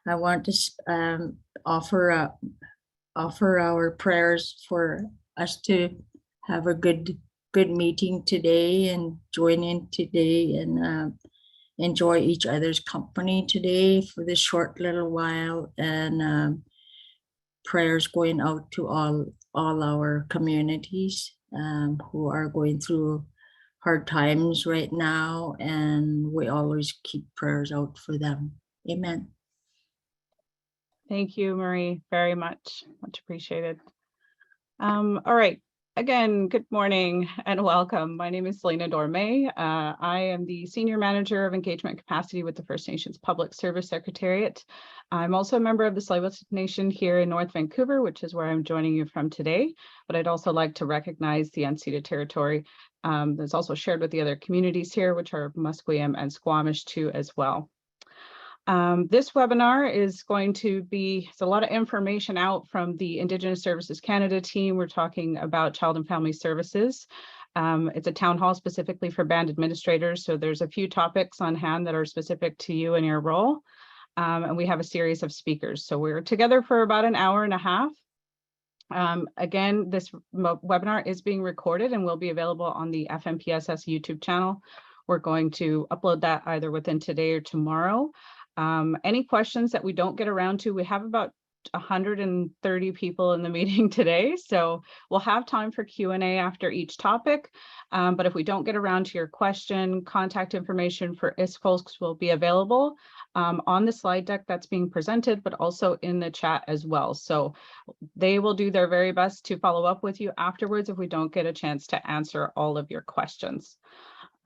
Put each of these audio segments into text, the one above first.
I want to offer our prayers for us to have a good meeting today and join in today and enjoy each other's company today for this short little while, and prayers going out to all our communities who are going through hard times right now, and we always keep prayers out for them. Amen. Thank you, Marie, very much appreciated. All right. Again, good morning and welcome. My name is Selena Dorme. I am the Senior Manager of Engagement Capacity with the First Nations Public Service Secretariat. I'm also a member of the Tsleil-Waututh Nation here in North Vancouver, which is where I'm joining you from today. But I'd also like to recognize the unceded territory that's also shared with the other communities here, which are Musqueam and Squamish too as well. This webinar is going to be, it's a lot of information out from the Indigenous Services Canada team. We're talking about child and family services. It's a town hall specifically for band administrators. So there's a few topics on hand that are specific to you and your role. And we have a series of speakers. So we're together for about an hour and a half. Again, this webinar is being recorded and will be available on the FMPSS YouTube channel. We're going to upload that either within today or tomorrow. Any questions that we don't get around to, we have about 130 people in the meeting today, so we'll have time for Q&A after each topic. But if we don't get around to your question, contact information for ISC folks will be available on the slide deck that's being presented, but also in the chat as well. So they will do their very best to follow up with you afterwards if we don't get a chance to answer all of your questions.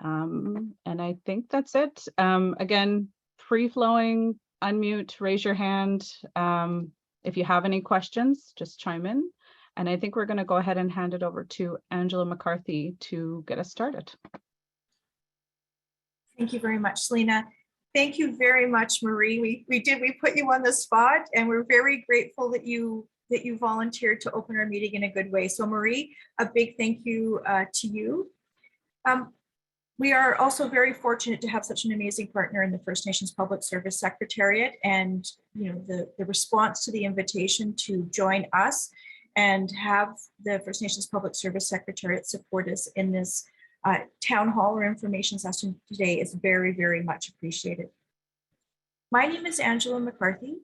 And I think that's it. Again, free-flowing, unmute, raise your hand. If you have any questions, just chime in. And I think we're going to go ahead and hand it over to Angela McCarthy to get us started. Thank you very much, Selena. Thank you very much, Marie. We put you on the spot, and we're very grateful that you volunteered to open our meeting in a good way. So Marie, a big thank you to you. We are also very fortunate to have such an amazing partner in the First Nations Public Service Secretariat, and the response to the invitation to join us and have the First Nations Public Service Secretariat support us in this town hall or information session today is very, very much appreciated. My name is Angela McCarthy,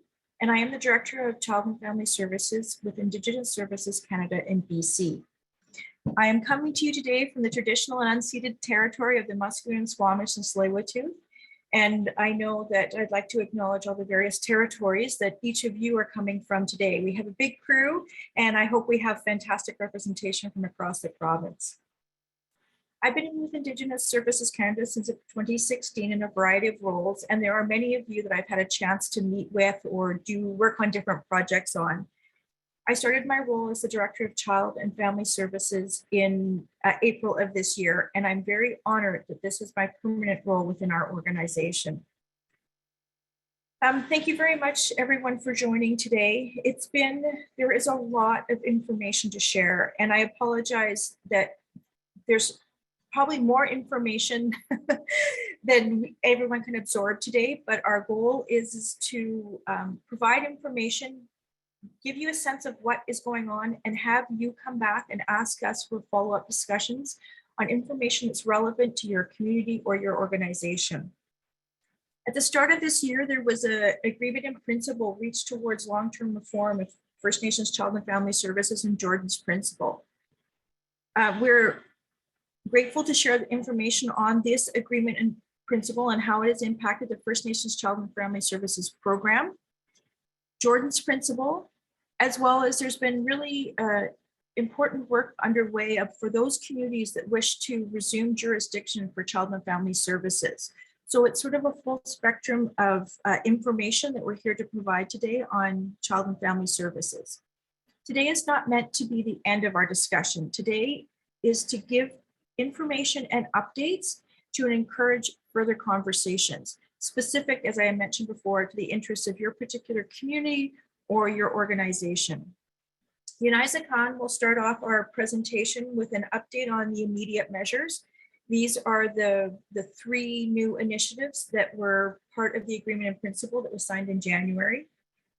and I am the Director of Child and Family Services with Indigenous Services Canada in BC. I am coming to you today from the traditional and unceded territory of the Musqueam, Squamish, and Tsleil-Waututh. And I know that I'd like to acknowledge all the various territories that each of you are coming from today. We have a big crew, and I hope we have fantastic representation from across the province. I've been with Indigenous Services Canada since 2016 in a variety of roles, and there are many of you that I've had a chance to meet with or do work on different projects on. I started my role as the Director of Child and Family Services in April of this year, and I'm very honored that this is my permanent role within our organization. Thank you very much, everyone, for joining today. There is a lot of information to share, and I apologize that there's probably more information than everyone can absorb today, but our goal is to provide information, give you a sense of what is going on, and have you come back and ask us for follow-up discussions on information that's relevant to your community or your organization. At the start of this year, there was an agreement in principle reached towards long-term reform of First Nations Child and Family Services and Jordan's Principle. We're grateful to share the information on this agreement in principle and how it has impacted the First Nations Child and Family Services program, Jordan's Principle, as well as there's been really important work underway for those communities that wish to resume jurisdiction for child and family services. So it's sort of a full spectrum of information that we're here to provide today on child and family services. Today is not meant to be the end of our discussion. Today is to give information and updates to encourage further conversations, specific, as I mentioned before, to the interests of your particular community or your organization. Uniza will start off our presentation with an update on the immediate measures. These are the three new initiatives that were part of the agreement in principle that was signed in January.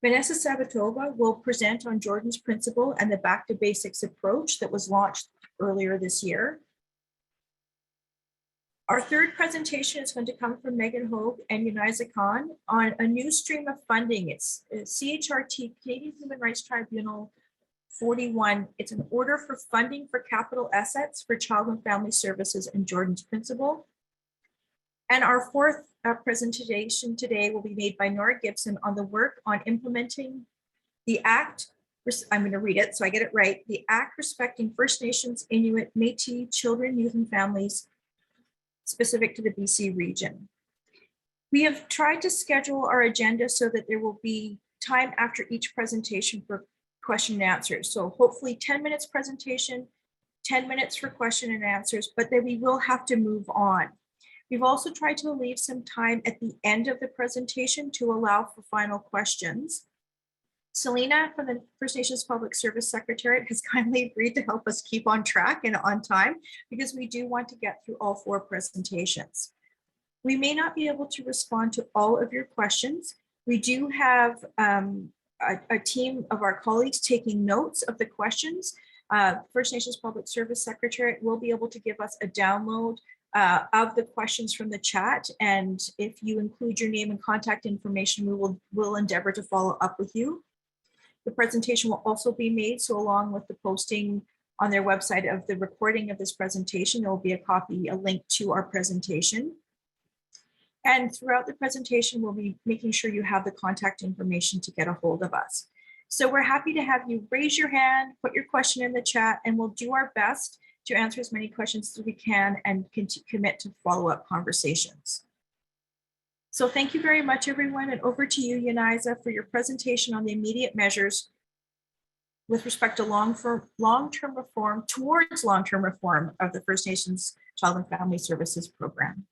Vanessa Sabitova will present on Jordan's principle and the back to basics approach that was launched earlier this year. Our third presentation is going to come from Meghan Hogg and Uniza on a new stream of funding. It's CHRT, Canadian Human Rights Tribunal 41. It's an order for funding for capital assets for child and family services and Jordan's principle. And our fourth presentation today will be made by Nora Gibson on the work on implementing the Act. I'm going to read it so I get it right. The Act respecting First Nations, Inuit, Métis, children, youth, and families specific to the BC region. We have tried to schedule our agenda so that there will be time after each presentation for question and answers. So hopefully 10 minutes presentation, 10 minutes for question and answers, but then we will have to move on. We've also tried to leave some time at the end of the presentation to allow for final questions. Selena from the First Nations Public Service Secretariat has kindly agreed to help us keep on track and on time because we do want to get through all four presentations. We may not be able to respond to all of your questions. We do have a team of our colleagues taking notes of the questions. First Nations Public Service Secretariat will be able to give us a download of the questions from the chat. And if you include your name and contact information, we'll endeavor to follow up with you. The presentation will also be made, so along with the posting on their website of the recording of this presentation, there will be a link to our presentation. And throughout the presentation, we'll be making sure you have the contact information to get a hold of us. So we're happy to have you raise your hand, put your question in the chat, and we'll do our best to answer as many questions as we can and commit to follow-up conversations. So thank you very much, everyone. And over to you, Uniza, for your presentation on the immediate measures with respect to long-term reform, towards long-term reform of the First Nations Child and Family Services Program.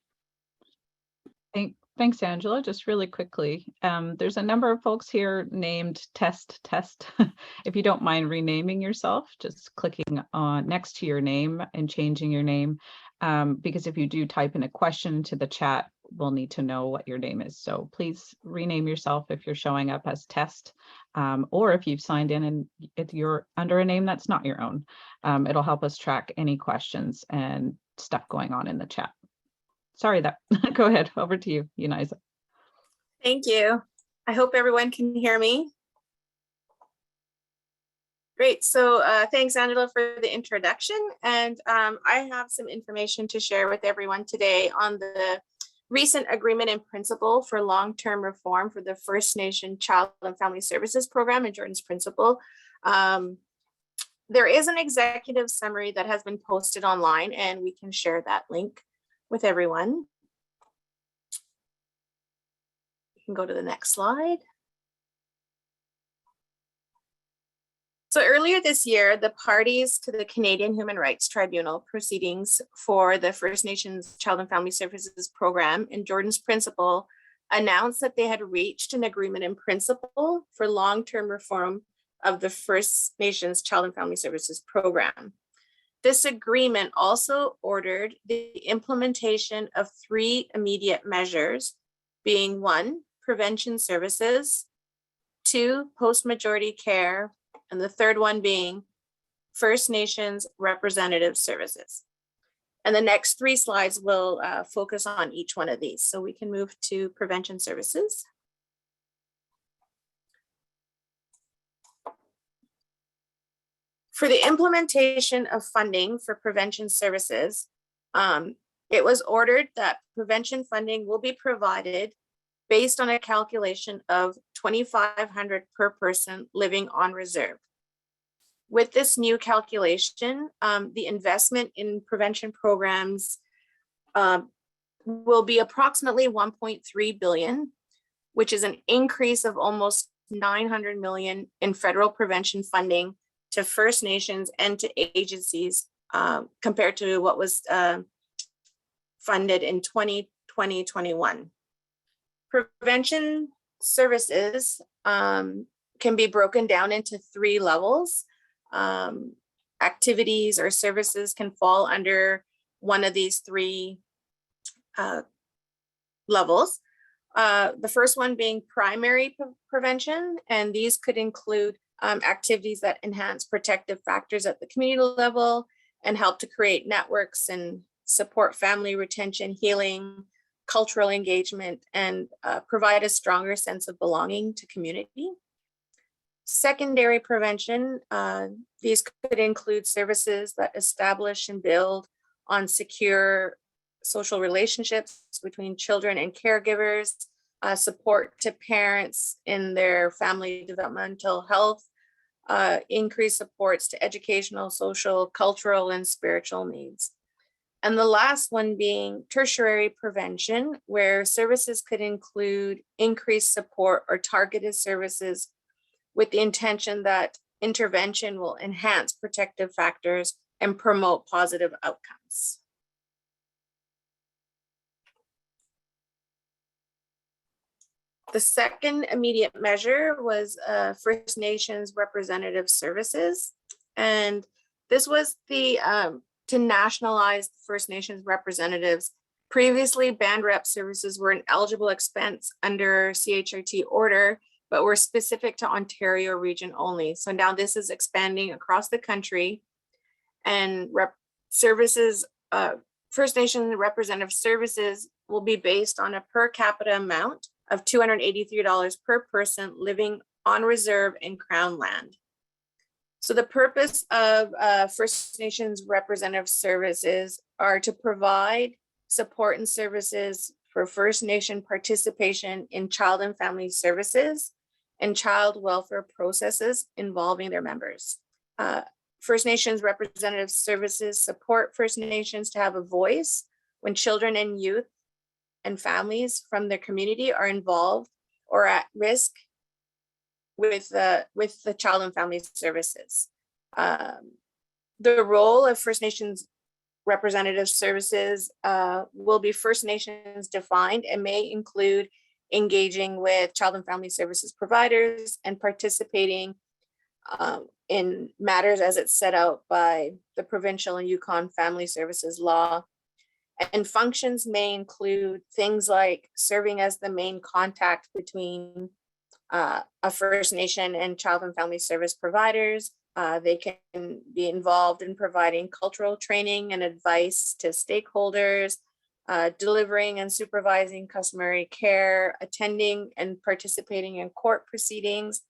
Thanks, Angela. Just really quickly, there's a number of folks here named Test. If you don't mind renaming yourself, just clicking on next to your name and changing your name, because if you do type in a question into the chat, we'll need to know what your name is. So please rename yourself if you're showing up as Test, or if you've signed in and if you're under a name that's not your own. It'll help us track any questions and stuff going on in the chat. Sorry, go ahead, over to you, Uniza. Thank you. I hope everyone can hear me. Great, so thanks, Angela, for the introduction. And I have some information to share with everyone today on the recent agreement in principle for long-term reform for the First Nation Child and Family Services Program and Jordan's Principle. There is an executive summary that has been posted online, and we can share that link with everyone. You can go to the next slide. So earlier this year, the parties to the Canadian Human Rights Tribunal proceedings for the First Nations Child and Family Services Program and Jordan's Principle announced that they had reached an agreement in principle for long-term reform of the First Nations Child and Family Services Program. This agreement also ordered the implementation of 3 immediate measures, being 1, prevention services, 2, post-majority care, and the third one being First Nations representative services. And the next 3 slides will focus on each one of these. So we can move to prevention services. For the implementation of funding for prevention services, it was ordered that prevention funding will be provided based on a calculation of $2,500 per person living on reserve. With this new calculation, the investment in prevention programs will be approximately $1.3 billion, which is an increase of almost $900 million in federal prevention funding to First Nations and to agencies compared to what was funded in 2020-21. Prevention services can be broken down into 3 levels. Activities or services can fall under one of these three levels. The first one being primary prevention, and these could include activities that enhance protective factors at the community level and help to create networks and support family retention, healing, cultural engagement, and provide a stronger sense of belonging to community. Secondary prevention, these could include services that establish and build on secure social relationships between children and caregivers, support to parents in their family developmental health, increased supports to educational, social, cultural, and spiritual needs. And the last one being tertiary prevention, where services could include increased support or targeted services with the intention that intervention will enhance protective factors and promote positive outcomes. The second immediate measure was First Nations representative services. And this was to nationalize First Nations representatives. Previously, band rep services were an eligible expense under CHRT order, but were specific to Ontario region only. So now this is expanding across the country, and services, First Nation representative services will be based on a per capita amount of $283 per person living on reserve and Crown land. So the purpose of First Nations representative services are to provide support and services for First Nation participation in child and family services and child welfare processes involving their members. First Nations representative services support First Nations to have a voice when children and youth and families from their community are involved or at risk with the child and family services. The role of First Nations representative services will be First Nations defined and may include engaging with child and family services providers and participating in matters as it's set out by the provincial and Yukon Family Services law. And functions may include things like serving as the main contact between a First Nation and child and family service providers. They can be involved in providing cultural training and advice to stakeholders, delivering and supervising customary care, attending and participating in court proceedings,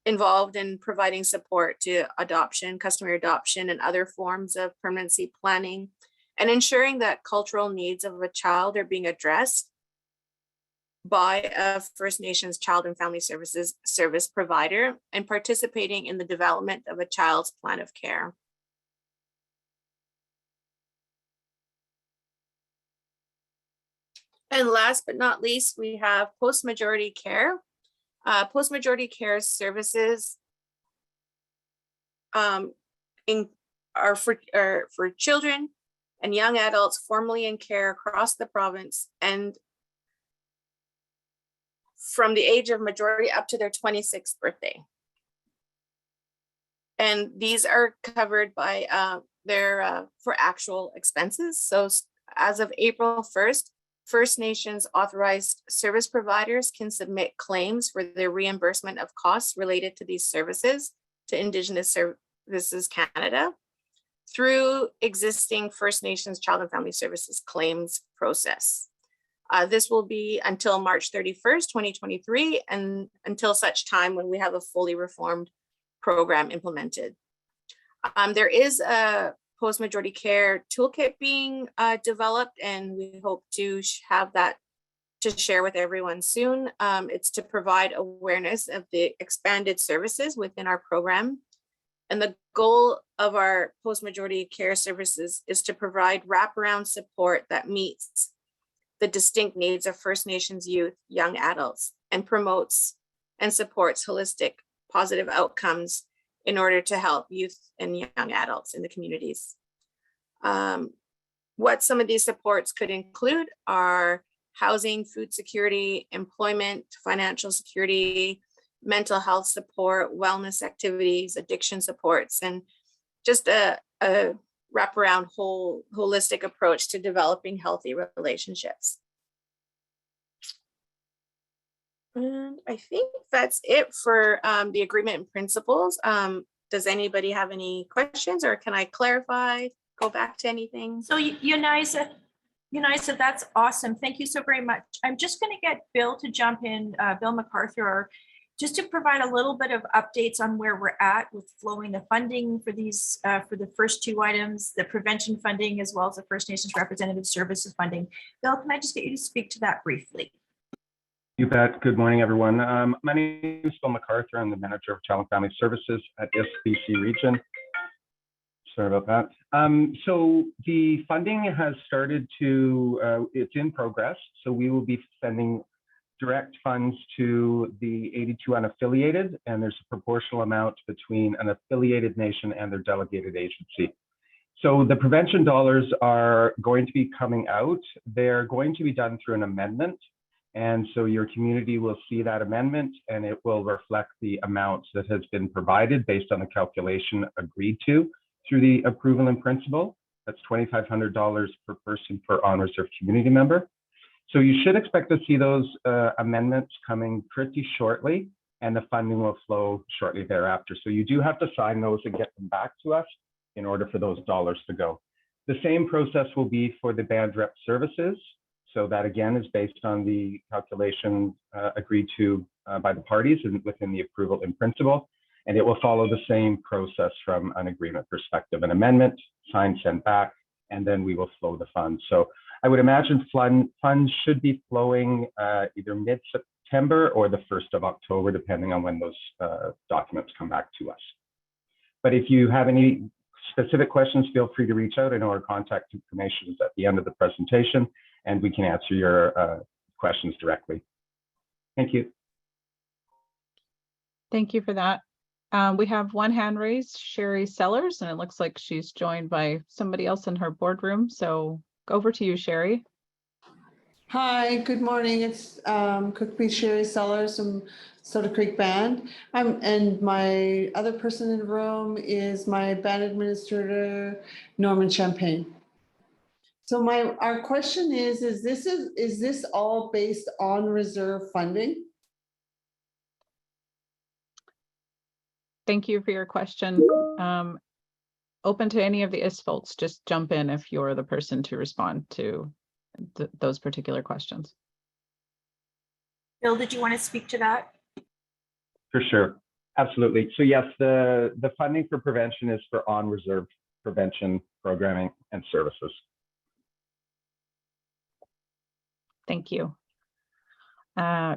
involved in providing support to adoption, customary adoption, and other forms of permanency planning, and ensuring that cultural needs of a child are being addressed by a First Nations child and family services service provider, and participating in the development of a child's plan of care. And last but not least, we have post-majority care. Post-majority care services are for children and young adults formerly in care across the province and from the age of majority up to their 26th birthday. And these are covered by for actual expenses. So as of April 1st, First Nations authorized service providers can submit claims for their reimbursement of costs related to these services to Indigenous Services Canada through existing First Nations Child and Family Services claims process. This will be until March 31st, 2023, and until such time when we have a fully reformed program implemented. There is a post-majority care toolkit being developed, and we hope to have that to share with everyone soon. It's to provide awareness of the expanded services within our program. And the goal of our post-majority care services is to provide wraparound support that meets the distinct needs of First Nations youth, young adults, and promotes and supports holistic positive outcomes in order to help youth and young adults in the communities. What some of these supports could include are housing, food security, employment, financial security, mental health support, wellness activities, addiction supports, and just a wraparound holistic approach to developing healthy relationships. And I think that's it for the agreement and principles. Does anybody have any questions, or can I clarify, go back to anything? So Uniza, that's awesome. Thank you so very much. I'm just going to get Bill to jump in, Bill McCarthy, or just to provide a little bit of updates on where we're at with flowing the funding for these, for the first two items, the prevention funding, as well as the First Nations Representative Services funding. Bill, can I just get you to speak to that briefly? You bet. Good morning, everyone. My name is Bill McCarthy. I'm the manager of Child and Family Services at SBC Region. Sorry about that. So the funding has started to, it's in progress. So we will be sending direct funds to the 82 unaffiliated, and there's a proportional amount between an affiliated nation and their delegated agency. So the prevention dollars are going to be coming out. They're going to be done through an amendment. And so your community will see that amendment, and it will reflect the amount that has been provided based on the calculation agreed to through the approval in principle. That's $2,500 per person per on-reserve community member. So you should expect to see those amendments coming pretty shortly, and the funding will flow shortly thereafter. So you do have to sign those and get them back to us in order for those dollars to go. The same process will be for the band rep services. So that again is based on the calculation agreed to by the parties and within the approval in principle. And it will follow the same process from an agreement perspective: an amendment, signed, sent back, and then we will flow the funds. So I would imagine funds should be flowing either mid-September or the 1st of October, depending on when those documents come back to us. But if you have any specific questions, feel free to reach out. I know our contact information is at the end of the presentation, and we can answer your questions directly. Thank you. Thank you for that. We have one hand raised, Sherry Sellers, and it looks like she's joined by somebody else in her boardroom. So over to you, Sherry. Hi, good morning. It's Cookby Sherry Sellers from Soda Creek Band. And my other person in the room is my band administrator, Norman Champagne. So our question is this all based on reserve funding? Thank you for your question. Open to any of the folks, just jump in if you're the person to respond to those particular questions. Bill, did you want to speak to that? For sure. Absolutely. So yes, the funding for prevention is for on-reserve prevention programming and services. Thank you.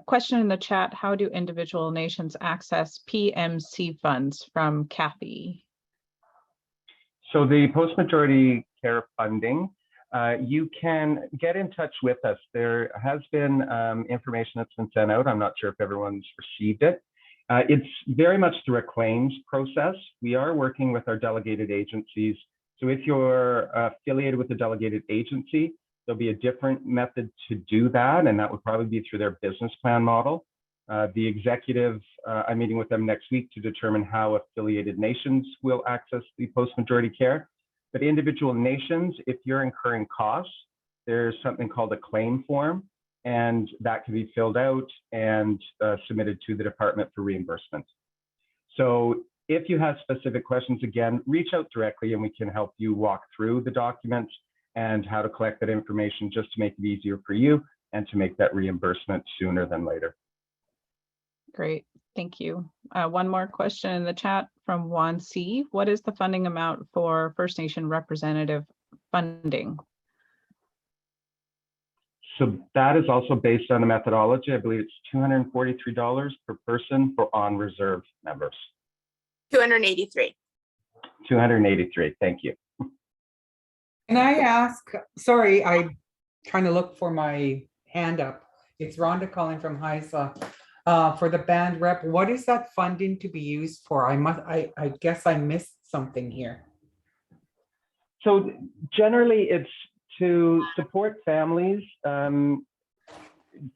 Question in the chat: how do individual nations access PMC funds? From Kathy. So the post-majority care funding, you can get in touch with us. There has been information that's been sent out. I'm not sure if everyone's received it. It's very much through a claims process. We are working with our delegated agencies. So if you're affiliated with a delegated agency, there'll be a different method to do that, and that would probably be through their business plan model. The executive, I'm meeting with them next week to determine how affiliated nations will access the post-majority care. But individual nations, if you're incurring costs, there's something called a claim form, and that can be filled out and submitted to the department for reimbursement. So if you have specific questions, again, reach out directly and we can help you walk through the documents and how to collect that information, just to make it easier for you and to make that reimbursement sooner than later. Great, thank you. One more question in the chat from Juan C. What is the funding amount for First Nation representative funding? So that is also based on a methodology. I believe it's $243 per person for on-reserve members. 283. 283, thank you. Can I ask, sorry, I'm trying to look for my hand up. It's Rhonda calling from HISA. For the band rep, what is that funding to be used for? I guess I missed something here. So generally it's to support families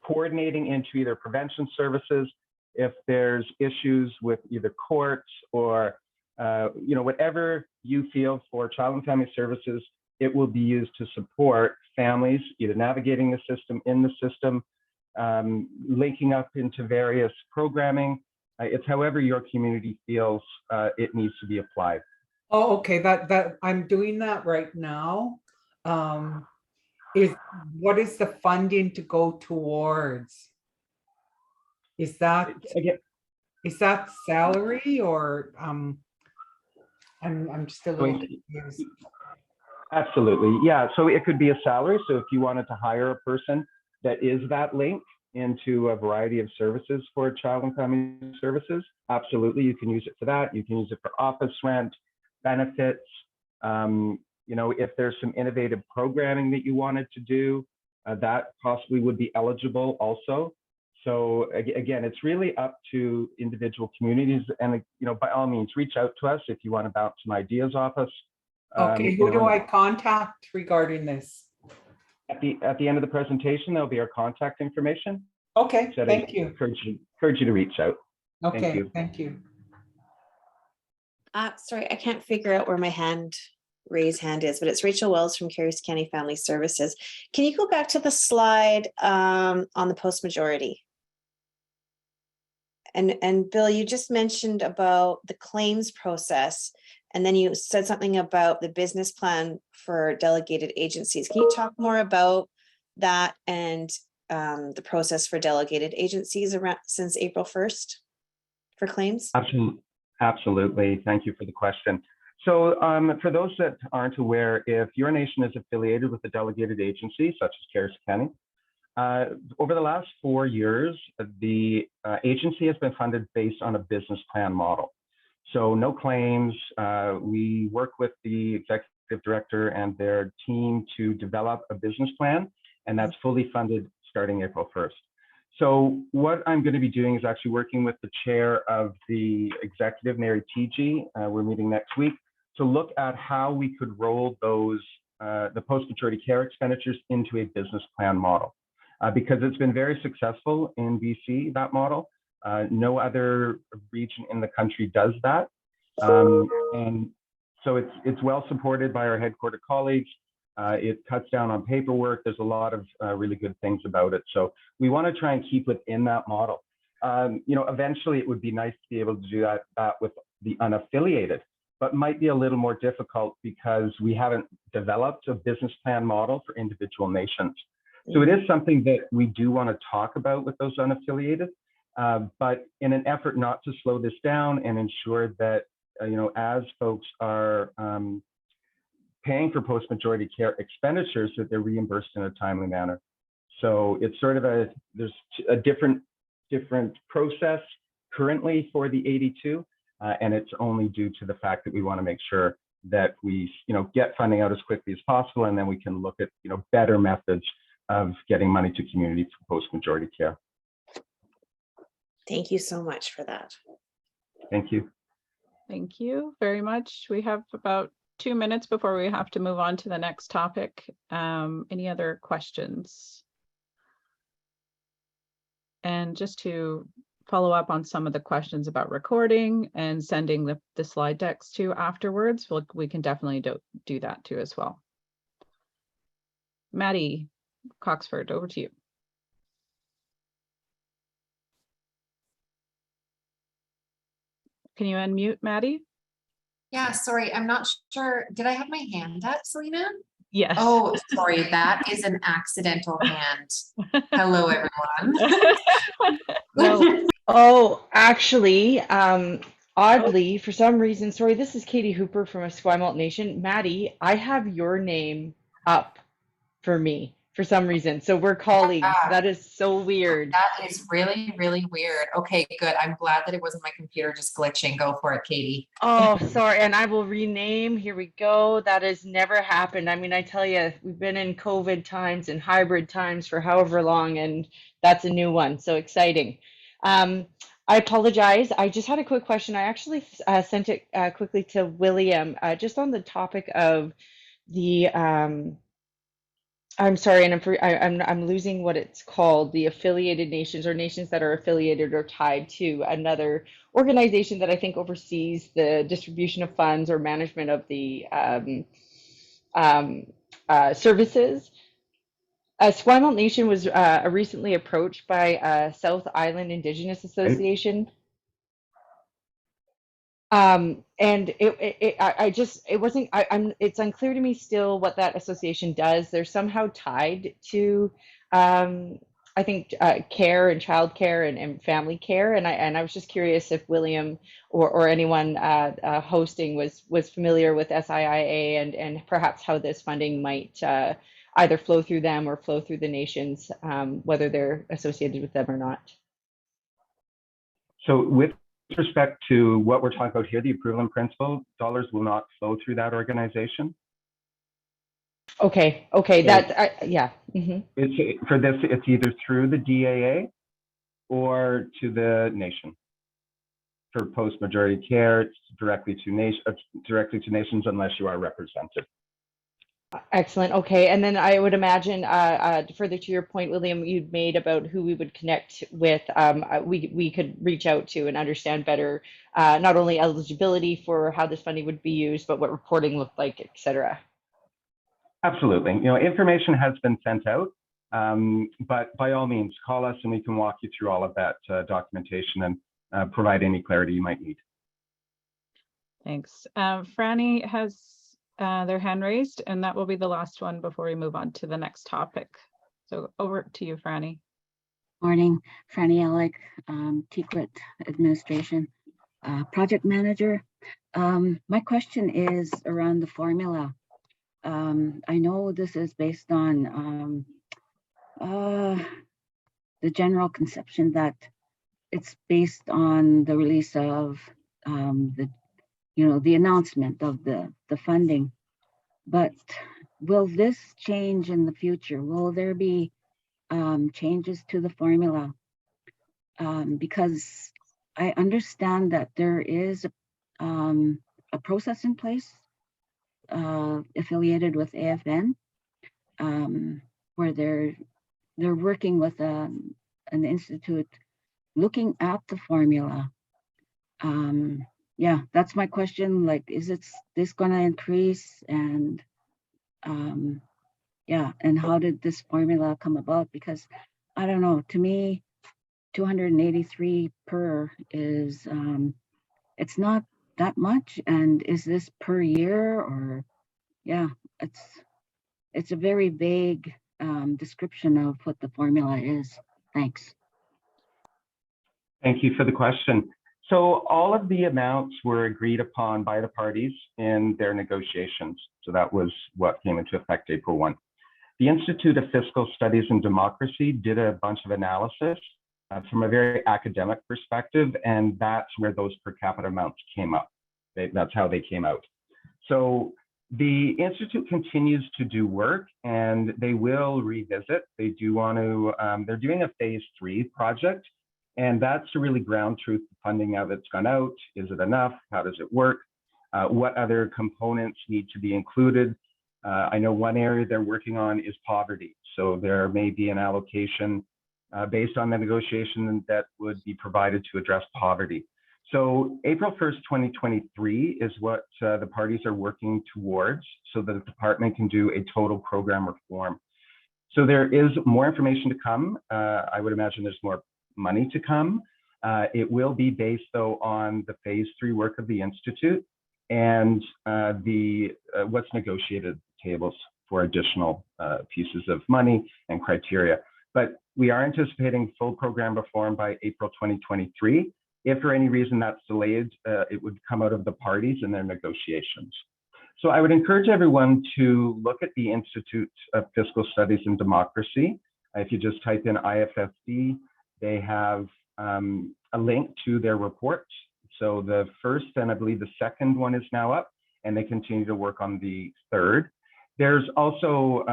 coordinating into either prevention services if there's issues with either courts or whatever you feel for Child and Family Services, it will be used to support families, either navigating the system, in the system, linking up into various programming. It's however your community feels it needs to be applied. Oh, okay, that I'm doing that right now. What is the funding to go towards? Is that salary or I'm just a little confused. Absolutely, yeah. So it could be a salary. So if you wanted to hire a person that is that link into a variety of services for Child and Family Services, absolutely, you can use it for that. You can use it for office rent, benefits. If there's some innovative programming that you wanted to do, that possibly would be eligible also. So again, it's really up to individual communities, and by all means, reach out to us if you want to bounce some ideas off us. Okay, who do I contact regarding this? At the end of the presentation, there'll be our contact information. Okay, So thank you. Encourage you to reach out. Okay, thank you. Sorry, I can't figure out where my raise hand is, but it's Rachel Wells from Caris County Family Services. Can you go back to the slide on the post majority? And Bill, you just mentioned about the claims process, and then you said something about the business plan for delegated agencies. Can you talk more about that and the process for delegated agencies around since April 1st for claims? Absolutely. Thank you for the question. So for those that aren't aware, if your nation is affiliated with a delegated agency, such as Caris County, over the last 4 years, the agency has been funded based on a business plan model. So no claims. We work with the executive director and their team to develop a business plan, and that's fully funded starting April 1st. So what I'm going to be doing is actually working with the chair of the executive, Mary TG. We're meeting next week to look at how we could roll those, the post-maturity care expenditures into a business plan model. Because it's been very successful in BC, that model. No other region in the country does that. And so it's well supported by our headquarter colleagues. It cuts down on paperwork. There's a lot of really good things about it. So we want to try and keep within that model. Eventually it would be nice to be able to do that with the unaffiliated, but might be a little more difficult because we haven't developed a business plan model for individual nations. So it is something that we do want to talk about with those unaffiliated, but in an effort not to slow this down and ensure that, as folks are paying for post-majority care expenditures, that they're reimbursed in a timely manner. So it's sort of there's a different process currently for the 82, and it's only due to the fact that we want to make sure that we, get funding out as quickly as possible, and then we can look at, better methods of getting money to community for post-majority care. Thank you so much for that. Thank you. Thank you very much. We have about 2 minutes before we have to move on to the next topic. Any other questions? And just to follow up on some of the questions about recording and sending the slide decks to afterwards, we can definitely do that too as well. Maddie Coxford, over to you. Can you unmute, Maddie? Yeah, sorry, I'm not sure. Did I have my hand up, Selena? Yes. Oh, sorry, that is an accidental hand. Hello, everyone. No. Oh, actually, oddly, for some reason, sorry, this is Katie Hooper from Esquimalt Nation. Maddie, I have your name up for me for some reason. So we're colleagues. Yeah. That is so weird. That is really, really weird. Okay, good. I'm glad that it wasn't my computer just glitching. Go for it, Katie. Oh, sorry. And I will rename. Here we go. That has never happened. I mean, I tell you, we've been in COVID times and hybrid times for however long, and that's a new one. So exciting. I apologize. I just had a quick question. I actually sent it quickly to William, just on the topic of the I'm sorry, and I'm losing what it's called, the affiliated nations or nations that are affiliated or tied to another organization that I think oversees the distribution of funds or management of the um, services. Esquimalt Nation was recently approached by South Island Indigenous Association. And it wasn't, it's unclear to me still what that association does. They're somehow tied to, I think, care and childcare and family care. And I was just curious if William or anyone hosting was familiar with SIIA and perhaps how this funding might either flow through them or flow through the nations, whether they're associated with them or not. So with respect to what we're talking about here, the approval in principle, dollars will not flow through that organization. Okay, yeah. Mm-hmm. For this, it's either through the DAA or to the nation. For post-majority care, it's directly to nations unless you are represented. Excellent. Okay. And then I would imagine, further to your point, William, you'd made about who we would connect with, we could reach out to and understand better, not only eligibility for how this funding would be used, but what reporting looked like, et cetera. Absolutely. You know, information has been sent out, but by all means, call us and we can walk you through all of that documentation and provide any clarity you might need. Thanks. Franny has their hand raised, and that will be the last one before we move on to the next topic. So over to you, Franny. Morning, Franny Alec, TCHRT Administration, Project Manager. My question is around the formula. I know this is based on the general conception that it's based on the release of the announcement of the funding, but will this change in the future? Will there be changes to the formula? Because I understand that there is a process in place affiliated with AFN, where they're working with an institute looking at the formula. Yeah, that's my question. Like, is this going to increase? And yeah, and how did this formula come about? Because I don't know, to me, 283 per is, it's not that much. And is this per year or, yeah, it's a very vague description of what the formula is. Thanks. Thank you for the question. So all of the amounts were agreed upon by the parties in their negotiations. So that was what came into effect April 1. The Institute of Fiscal Studies and Democracy did a bunch of analysis from a very academic perspective, and that's where those per capita amounts came up. That's how they came out. So the Institute continues to do work, and they will revisit. They do want to, they're doing a phase 3 project, and that's to really ground truth the funding now that's gone out. Is it enough? How does it work? What other components need to be included? I know one area they're working on is poverty. So there may be an allocation based on the negotiation that would be provided to address poverty. So April 1st, 2023 is what the parties are working towards so that the department can do a total program reform. So there is more information to come. I would imagine there's more money to come. It will be based though on the phase 3 work of the Institute and what's negotiated tables for additional pieces of money and criteria. But we are anticipating full program reform by April 2023. If for any reason that's delayed, it would come out of the parties in their negotiations. So I would encourage everyone to look at the Institute of Fiscal Studies and Democracy. If you just type in IFSD, they have a link to their reports. So the first and I believe the second one is now up, and they continue to work on the third. There's also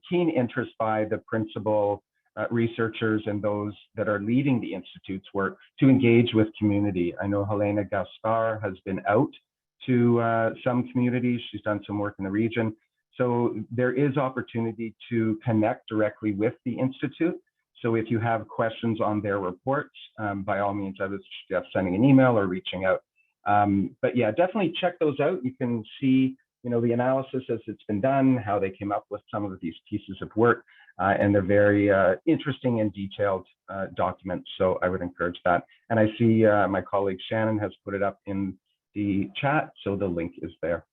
keen interest by the principal researchers and those that are leading the Institute's work to engage with community. I know Helena Gaspar has been out to some communities. She's done some work in the region. So there is opportunity to connect directly with the Institute. So if you have questions on their reports, by all means, I would suggest sending an email or reaching out. But yeah, definitely check those out. You can see, the analysis as it's been done, how they came up with some of these pieces of work, and they're very interesting and detailed documents. So I would encourage that. And I see my colleague Shannon has put it up in the chat, so the link is there.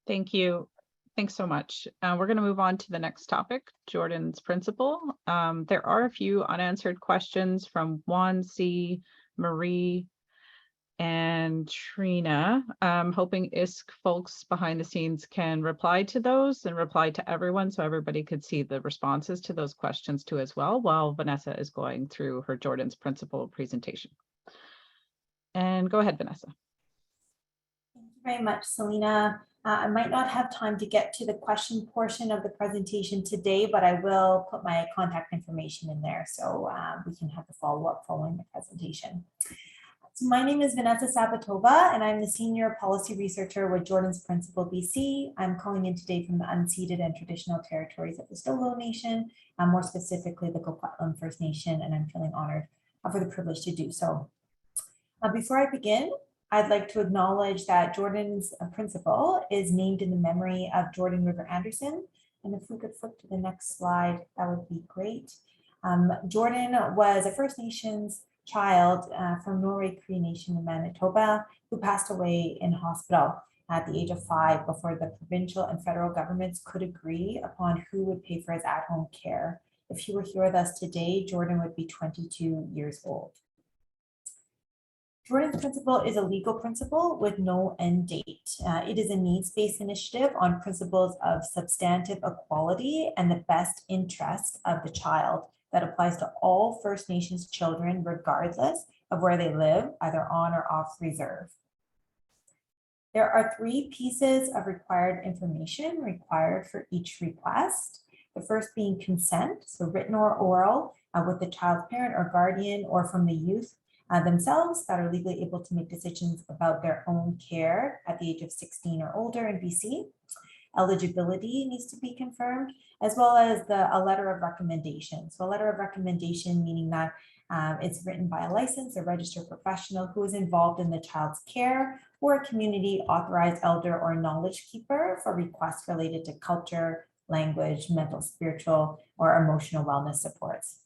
Thank you. Thanks so much. We're going to move on to the next topic, Jordan's principle. There are a few unanswered questions from Juan C., Marie, and Trina. I'm hoping ISC folks behind the scenes can reply to those and reply to everyone so everybody could see the responses to those questions too as well, while Vanessa is going through her Jordan's principle presentation. And go ahead, Vanessa. Thank you very much, Selena. I might not have time to get to the question portion of the presentation today, but I will put my contact information in there so we can have the follow-up following the presentation. So my name is Vanessa Sabitova, and I'm the Senior Policy Researcher with Jordan's Principle BC. I'm calling in today from the unceded and traditional territories of the Stolo Nation, more specifically the Coquitlam First Nation, and I'm feeling honored for the privilege to do so. Before I begin, I'd like to acknowledge that Jordan's principle is named in the memory of Jordan River Anderson. And if we could flip to the next slide, that would be great. Jordan was a First Nations child from Norway Cree Nation in Manitoba who passed away in hospital at the age of 5 before the provincial and federal governments could agree upon who would pay for his at-home care. If he were here with us today, Jordan would be 22 years old. Jordan's principle is a legal principle with no end date. It is a needs-based initiative on principles of substantive equality and the best interest of the child that applies to all First Nations children, regardless of where they live, either on or off reserve. There are 3 pieces of required information required for each request. The first being consent, so written or oral, with the child's parent or guardian or from the youth themselves that are legally able to make decisions about their own care at the age of 16 or older in BC. Eligibility needs to be confirmed, as well as a letter of recommendation. So a letter of recommendation meaning that it's written by a licensed or registered professional who is involved in the child's care, or a community authorized elder or knowledge keeper for requests related to culture, language, mental, spiritual, or emotional wellness supports.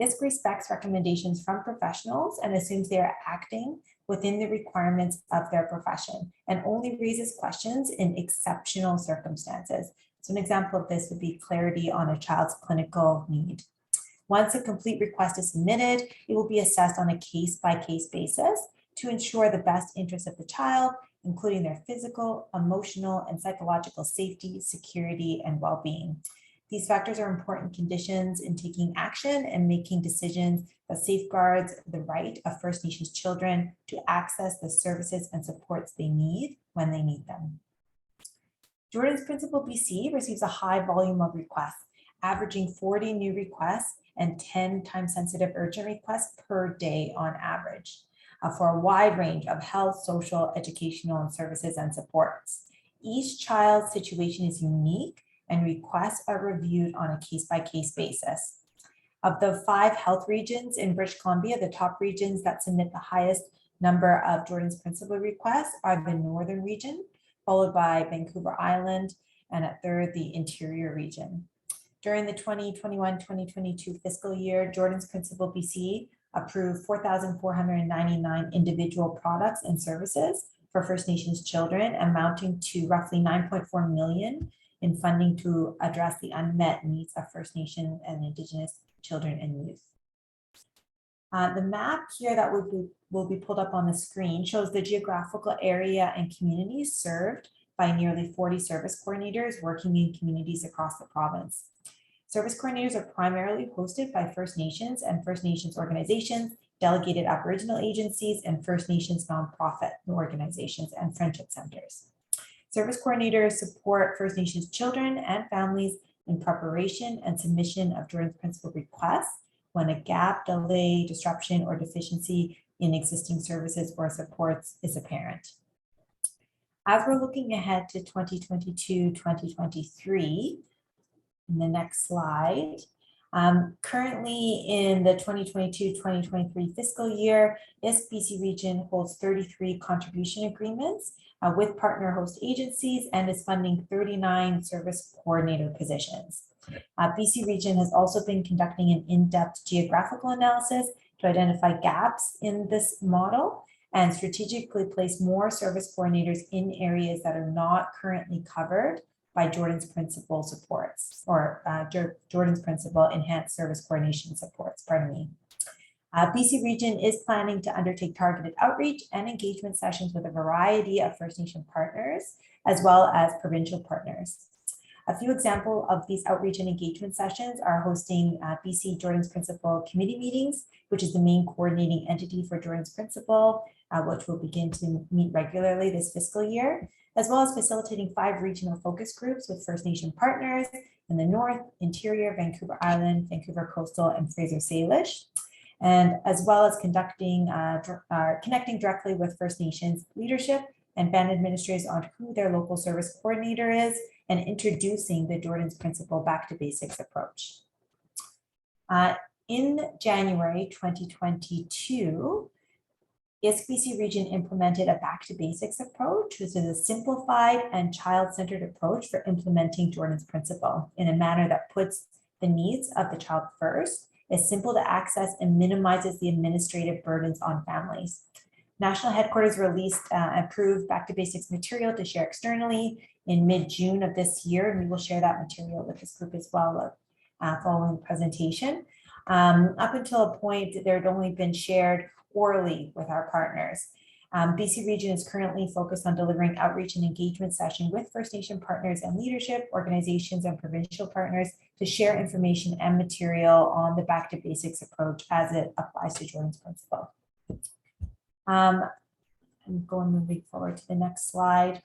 ISC respects recommendations from professionals and assumes they are acting within the requirements of their profession and only raises questions in exceptional circumstances. So an example of this would be clarity on a child's clinical need. Once a complete request is submitted, it will be assessed on a case-by-case basis to ensure the best interest of the child, including their physical, emotional, and psychological safety, security, and well-being. These factors are important conditions in taking action and making decisions that safeguards the right of First Nations children to access the services and supports they need when they need them. Jordan's Principle BC receives a high volume of requests, averaging 40 new requests and 10 time-sensitive urgent requests per day on average, for a wide range of health, social, educational, and services and supports. Each child's situation is unique, and requests are reviewed on a case-by-case basis. Of the 5 health regions in British Columbia, the top regions that submit the highest number of Jordan's Principle requests are the Northern region, followed by Vancouver Island, and at third, the Interior region. During the 2021-2022 fiscal year, Jordan's Principle BC approved 4,499 individual products and services for First Nations children, amounting to roughly 9.4 million in funding to address the unmet needs of First Nation and Indigenous children and youth. The map here that will be pulled up on the screen shows the geographical area and communities served by nearly 40 service coordinators working in communities across the province. Service coordinators are primarily hosted by First Nations and First Nations organizations, delegated Aboriginal agencies, and First Nations nonprofit organizations and friendship centers. Service coordinators support First Nations children and families in preparation and submission of Jordan's Principle requests when a gap, delay, disruption, or deficiency in existing services or supports is apparent. As we're looking ahead to 2022, 2023, in the next slide, currently in the 2022-2023 fiscal year, ISC region holds 33 contribution agreements with partner host agencies and is funding 39 service coordinator positions. BC region has also been conducting an in-depth geographical analysis to identify gaps in this model and strategically place more service coordinators in areas that are not currently covered by Jordan's Principle supports, or Jordan's Principle Enhanced Service Coordination supports, pardon me. BC region is planning to undertake targeted outreach and engagement sessions with a variety of First Nation partners, as well as provincial partners. A few examples of these outreach and engagement sessions are hosting BC Jordan's Principle committee meetings, which is the main coordinating entity for Jordan's Principle, which will begin to meet regularly this fiscal year, as well as facilitating 5 regional focus groups with First Nation partners in the North, Interior, Vancouver Island, Vancouver Coastal, and Fraser Salish, and as well as connecting directly with First Nations leadership and band administrators on who their local service coordinator is, and introducing the Jordan's Principle Back to Basics approach. In January 2022, ISC region implemented a Back to Basics approach, which is a simplified and child-centered approach for implementing Jordan's Principle in a manner that puts the needs of the child first, is simple to access, and minimizes the administrative burdens on families. National headquarters released approved Back to Basics material to share externally in mid-June of this year, and we will share that material with this group as well following the presentation. Up until a point, there had only been shared orally with our partners. BC region is currently focused on delivering outreach and engagement session with First Nation partners and leadership, organizations, and provincial partners to share information and material on the Back to Basics approach as it applies to Jordan's Principle. I'm moving forward to the next slide.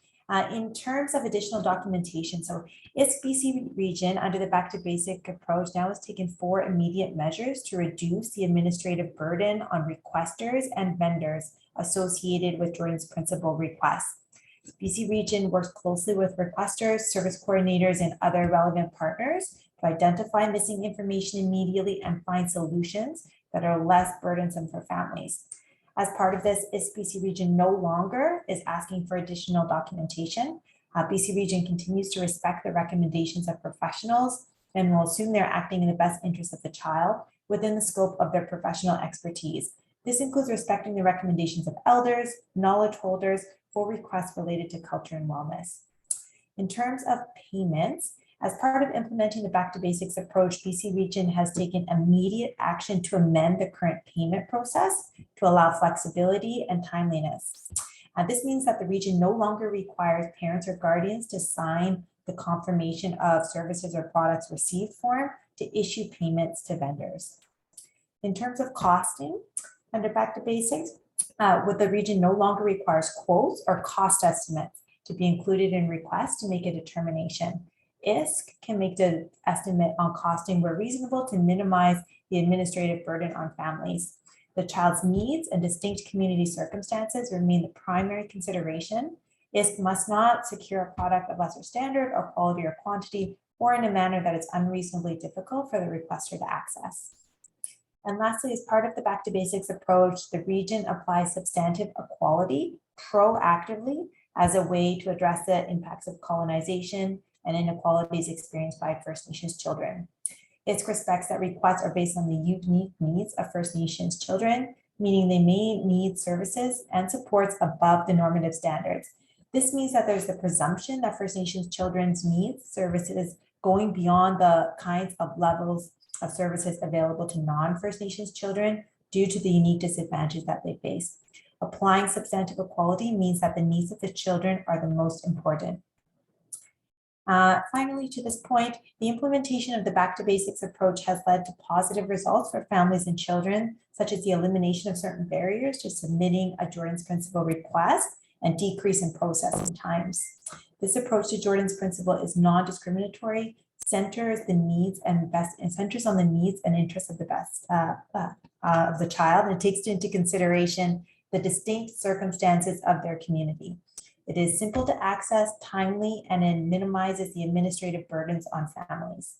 In terms of additional documentation, so BC region under the Back to Basic approach now has taken 4 immediate measures to reduce the administrative burden on requesters and vendors associated with Jordan's Principle requests. BC region works closely with requesters, service coordinators, and other relevant partners to identify missing information immediately and find solutions that are less burdensome for families. As part of this, BC region no longer is asking for additional documentation. BC region continues to respect the recommendations of professionals and will assume they're acting in the best interest of the child within the scope of their professional expertise. This includes respecting the recommendations of elders, knowledge holders for requests related to culture and wellness. In terms of payments, as part of implementing the Back to Basics approach, BC region has taken immediate action to amend the current payment process to allow flexibility and timeliness. This means that the region no longer requires parents or guardians to sign the confirmation of services or products received form to issue payments to vendors. In terms of costing, under Back to Basics, what the region no longer requires quotes or cost estimates to be included in requests to make a determination. ISC can make the estimate on costing where reasonable to minimize the administrative burden on families. The child's needs and distinct community circumstances remain the primary consideration. ISC must not secure a product of lesser standard or quality or quantity, or in a manner that is unreasonably difficult for the requester to access. And lastly, as part of the Back to Basics approach, the region applies substantive equality proactively as a way to address the impacts of colonization and inequalities experienced by First Nations children. ISC respects that requests are based on the unique needs of First Nations children, meaning they may need services and supports above the normative standards. This means that there's the presumption that First Nations children's needs services going beyond the kinds of levels of services available to non-First Nations children due to the unique disadvantages that they face. Applying substantive equality means that the needs of the children are the most important. Finally, to this point, the implementation of the Back to Basics approach has led to positive results for families and children, such as the elimination of certain barriers to submitting a Jordan's Principle request and decrease in processing times. This approach to Jordan's Principle is non-discriminatory, centers on the needs and interests of the best of the child, and takes into consideration the distinct circumstances of their community. It is simple to access, timely, and it minimizes the administrative burdens on families.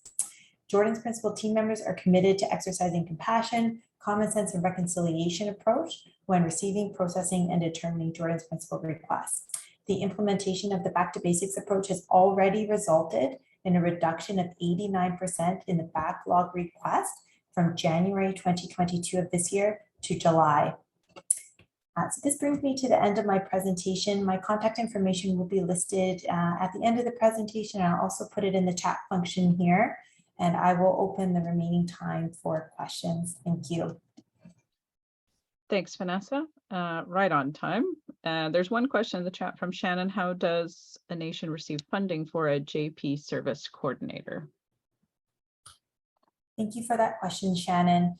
Jordan's principal team members are committed to exercising compassion, common sense, and reconciliation approach when receiving, processing, and determining Jordan's principal requests. The implementation of the back to basics approach has already resulted in a reduction of 89% in the backlog request from January 2022 of this year to July. So this brings me to the end of my presentation. My contact information will be listed at the end of the presentation. I'll also put it in the chat function here, and I will open the remaining time for questions. Thank you. Thanks, Vanessa. Right on time. There's one question in the chat from Shannon. How does a nation receive funding for a JP service coordinator? Thank you for that question, Shannon.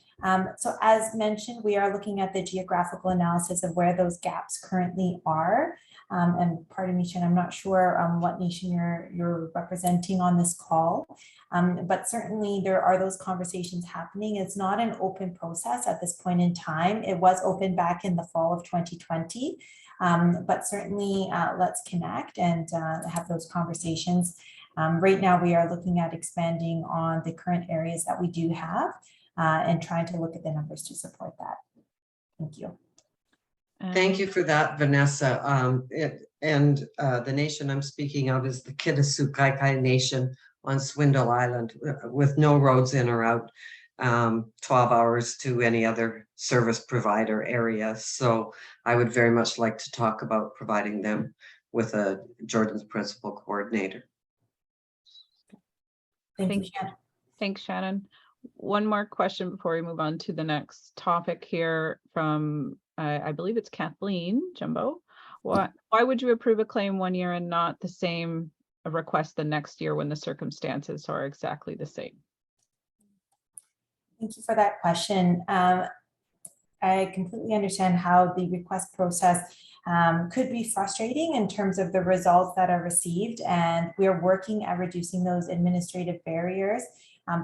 So as mentioned, we are looking at the geographical analysis of where those gaps currently are. And pardon me, Shannon, I'm not sure what nation you're representing on this call, but certainly there are those conversations happening. It's not an open process at this point in time. It was open back in the fall of 2020, but certainly let's connect and have those conversations. Right now, we are looking at expanding on the current areas that we do have and trying to look at the numbers to support that. Thank you. Thank you for that, Vanessa. The nation I'm speaking of is the Kitasukaikai Nation on Swindle Island with no roads in or out, 12 hours to any other service provider area. So I would very much like to talk about providing them with a Jordan's Principal Coordinator. Thank you, Shannon. Thanks, Shannon. One more question before we move on to the next topic here from, I believe it's Kathleen Jumbo. Why would you approve a claim one year and not the same request the next year when the circumstances are exactly the same? Thank you for that question. I completely understand how the request process could be frustrating in terms of the results that are received, and we are working at reducing those administrative barriers.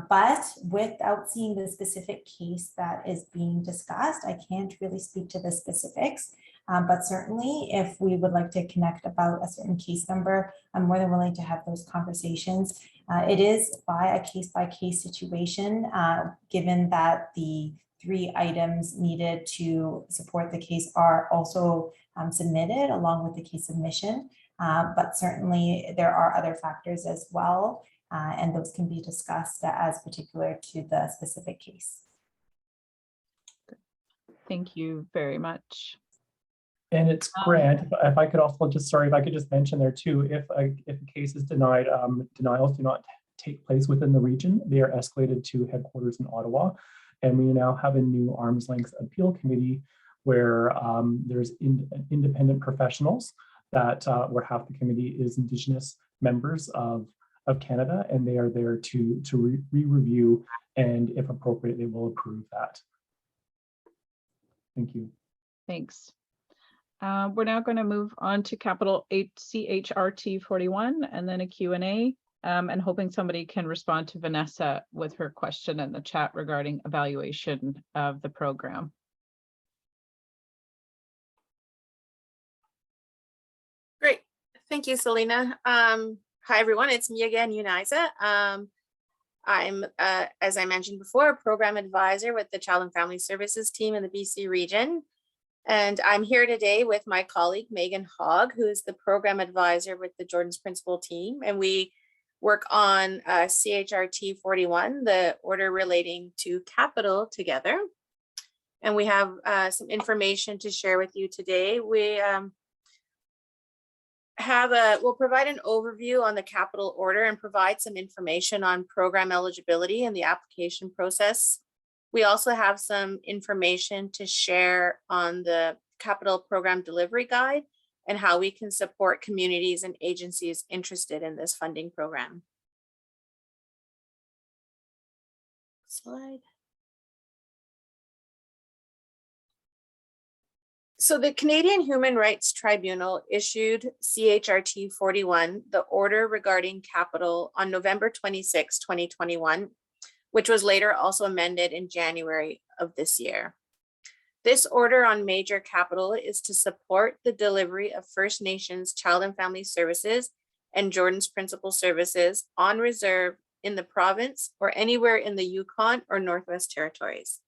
But without seeing the specific case that is being discussed, I can't really speak to the specifics. But certainly, if we would like to connect about a certain case number, I'm more than willing to have those conversations. It is by a case-by-case situation, given that the 3 items needed to support the case are also submitted along with the case submission. But certainly there are other factors as well, and those can be discussed as particular to the specific case. Thank you very much. And it's Grant. If I could also just, if I could just mention there too, if a case is denied, denials do not take place within the region. They are escalated to headquarters in Ottawa. And we now have a new arm's length appeal committee where there's independent professionals that where half the committee is Indigenous members of Canada, and they are there to re-review, and if appropriate, they will approve that. Thank you. Thanks. We're now going to move on to Capital 8 CHRT 41 and then a Q&A. And hoping somebody can respond to Vanessa with her question in the chat regarding evaluation of the program. Great. Thank you, Selena. Hi, everyone. It's me again, Uniza. I'm, as I mentioned before, a program advisor with the Child and Family Services team in the BC region. And I'm here today with my colleague, Meghan Hogg, who is the program advisor with the Jordan's Principal team. And we work on CHRT 41, the order relating to capital together. And we have some information to share with you today. We we'll provide an overview on the capital order and provide some information on program eligibility and the application process. We also have some information to share on the capital program delivery guide and how we can support communities and agencies interested in this funding program. Slide. So the Canadian Human Rights Tribunal issued CHRT 41, the order regarding capital, on November 26, 2021, which was later also amended in January of this year. This order on major capital is to support the delivery of First Nations Child and Family Services and Jordan's Principal Services on reserve in the province or anywhere in the Yukon or Northwest Territories.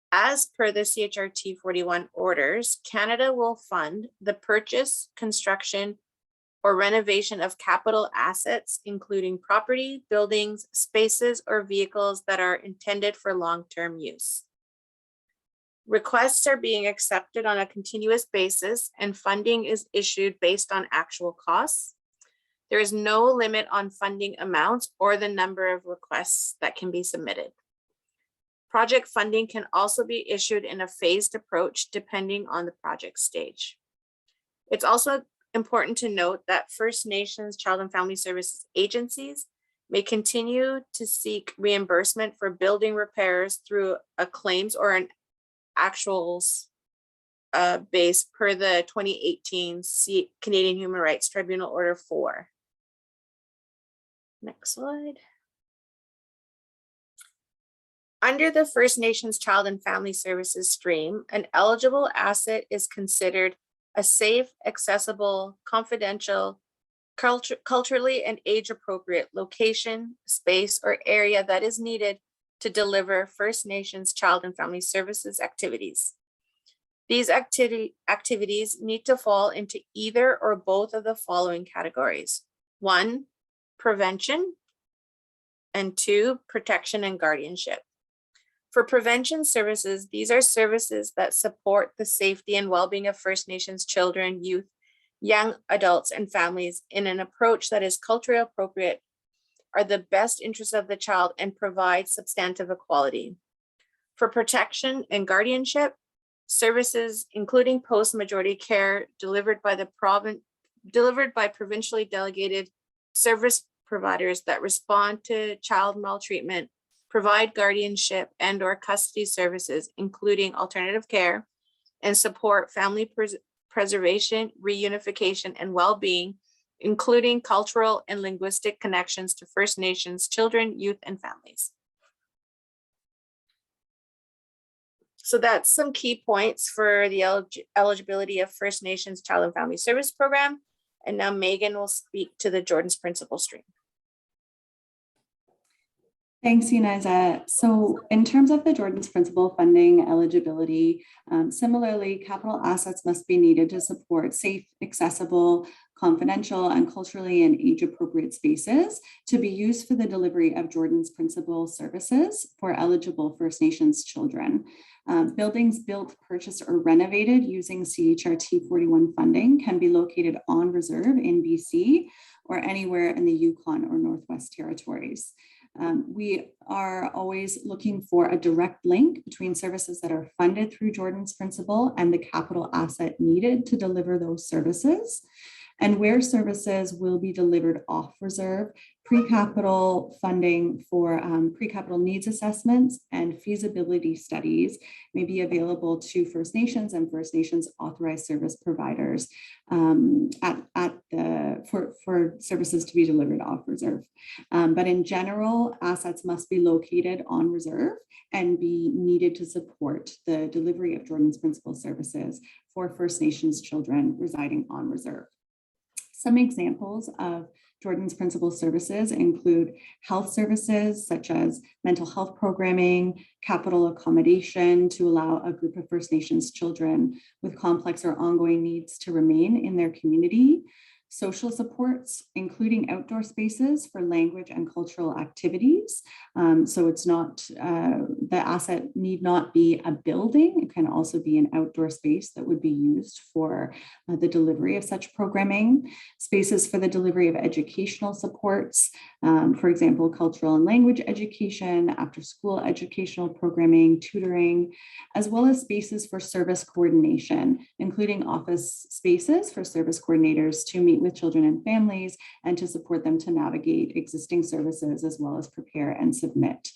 As per the CHRT 41 orders, Canada will fund the purchase, construction, or renovation of capital assets, including property, buildings, spaces, or vehicles that are intended for long-term use. Requests are being accepted on a continuous basis and funding is issued based on actual costs. There is no limit on funding amounts or the number of requests that can be submitted. Project funding can also be issued in a phased approach depending on the project stage. It's also important to note that First Nations Child and Family Services agencies may continue to seek reimbursement for building repairs through a claims or an actuals base per the 2018 Canadian Human Rights Tribunal Order 4. Next slide. Under the First Nations Child and Family Services stream, an eligible asset is considered a safe, accessible, confidential, culturally and age-appropriate location, space, or area that is needed to deliver First Nations Child and Family Services activities. These activities need to fall into either or both of the following categories. 1, prevention, and 2, protection and guardianship. For prevention services, these are services that support the safety and well-being of First Nations children, youth, young adults, and families in an approach that is culturally appropriate, are the best interests of the child, and provide substantive equality. For protection and guardianship, services including post-majority care delivered by provincially delegated service providers that respond to child maltreatment, provide guardianship and/or custody services, including alternative care, and support family preservation, reunification, and well-being, including cultural and linguistic connections to First Nations children, youth, and families. So that's some key points for the eligibility of First Nations Child and Family Service Program. And now Meghan will speak to the Jordan's Principal stream. Thanks, Uniza. So in terms of the Jordan's Principal funding eligibility, similarly, capital assets must be needed to support safe, accessible, confidential, and culturally and age-appropriate spaces to be used for the delivery of Jordan's Principal services for eligible First Nations children. Buildings built, purchased, or renovated using CHRT 41 funding can be located on reserve in BC or anywhere in the Yukon or Northwest Territories. We are always looking for a direct link between services that are funded through Jordan's Principal and the capital asset needed to deliver those services. And where services will be delivered off reserve, pre-capital funding for pre-capital needs assessments and feasibility studies may be available to First Nations and First Nations authorized service providers for services to be delivered off reserve. But in general, assets must be located on reserve and be needed to support the delivery of Jordan's Principal services for First Nations children residing on reserve. Some examples of Jordan's Principal services include health services such as mental health programming, capital accommodation to allow a group of First Nations children with complex or ongoing needs to remain in their community, social supports, including outdoor spaces for language and cultural activities. So it's not, the asset need not be a building. It can also be an outdoor space that would be used for the delivery of such programming. Spaces for the delivery of educational supports, for example, cultural and language education, after school educational programming, tutoring, as well as spaces for service coordination, including office spaces for service coordinators to meet with children and families and to support them to navigate existing services as well as prepare and submit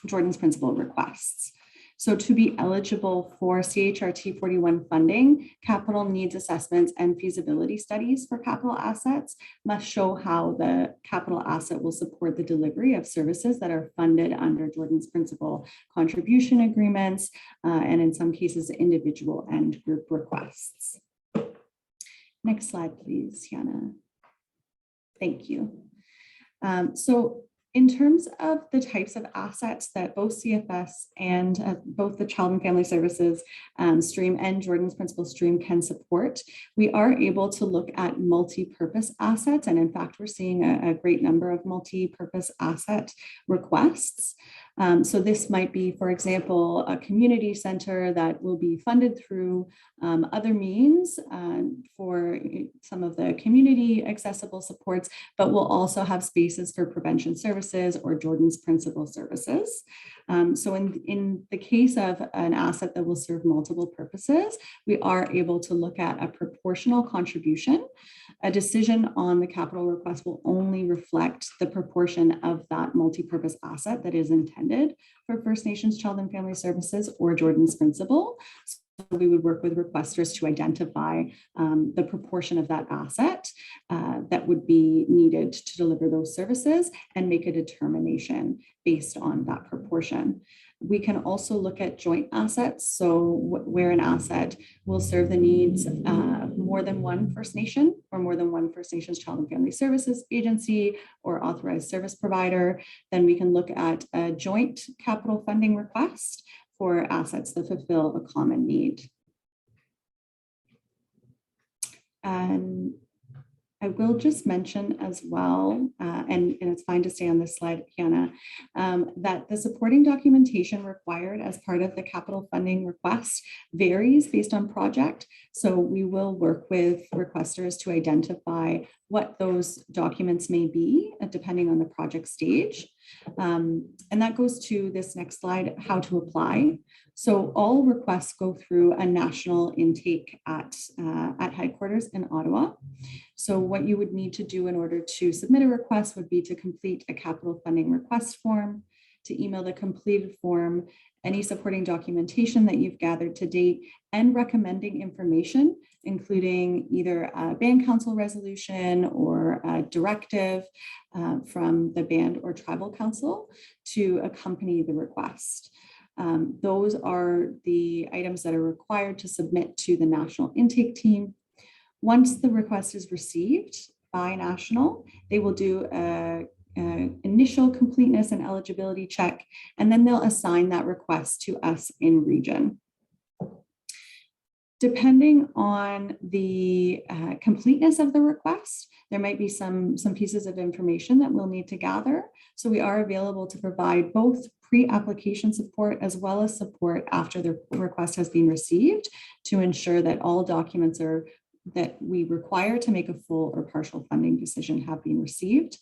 Jordan's Principal requests. So to be eligible for CHRT 41 funding, capital needs assessments and feasibility studies for capital assets must show how the capital asset will support the delivery of services that are funded under Jordan's principal contribution agreements, and in some cases, individual and group requests. Next slide, please, Yana. Thank you. So in terms of the types of assets that both CFS and both the Child and Family Services stream and Jordan's Principal stream can support, we are able to look at multi-purpose assets. And in fact, we're seeing a great number of multi-purpose asset requests. So this might be, for example, a community center that will be funded through other means for some of the community accessible supports, but will also have spaces for prevention services or Jordan's principal services. So in the case of an asset that will serve multiple purposes, we are able to look at a proportional contribution. A decision on the capital request will only reflect the proportion of that multi-purpose asset that is intended for First Nations Child and Family Services or Jordan's Principal. So we would work with requesters to identify the proportion of that asset that would be needed to deliver those services and make a determination based on that proportion. We can also look at joint assets. So where an asset will serve the needs of more than one First Nation or more than one First Nations Child and Family Services agency or authorized service provider, then we can look at a joint capital funding request for assets that fulfill a common need. And I will just mention as well, and it's fine to stay on this slide, Kiana, that the supporting documentation required as part of the capital funding request varies based on project. So we will work with requesters to identify what those documents may be, depending on the project stage. And that goes to this next slide, how to apply. So all requests go through a national intake at headquarters in Ottawa. So what you would need to do in order to submit a request would be to complete a capital funding request form, to email the completed form, any supporting documentation that you've gathered to date, and recommending information, including either a band council resolution or a directive from the band or tribal council to accompany the request. Those are the items that are required to submit to the national intake team. Once the request is received by national, they will do an initial completeness and eligibility check, and then they'll assign that request to us in region. Depending on the completeness of the request, there might be some pieces of information that we'll need to gather. So we are available to provide both pre-application support as well as support after the request has been received to ensure that all documents that we require to make a full or partial funding decision have been received.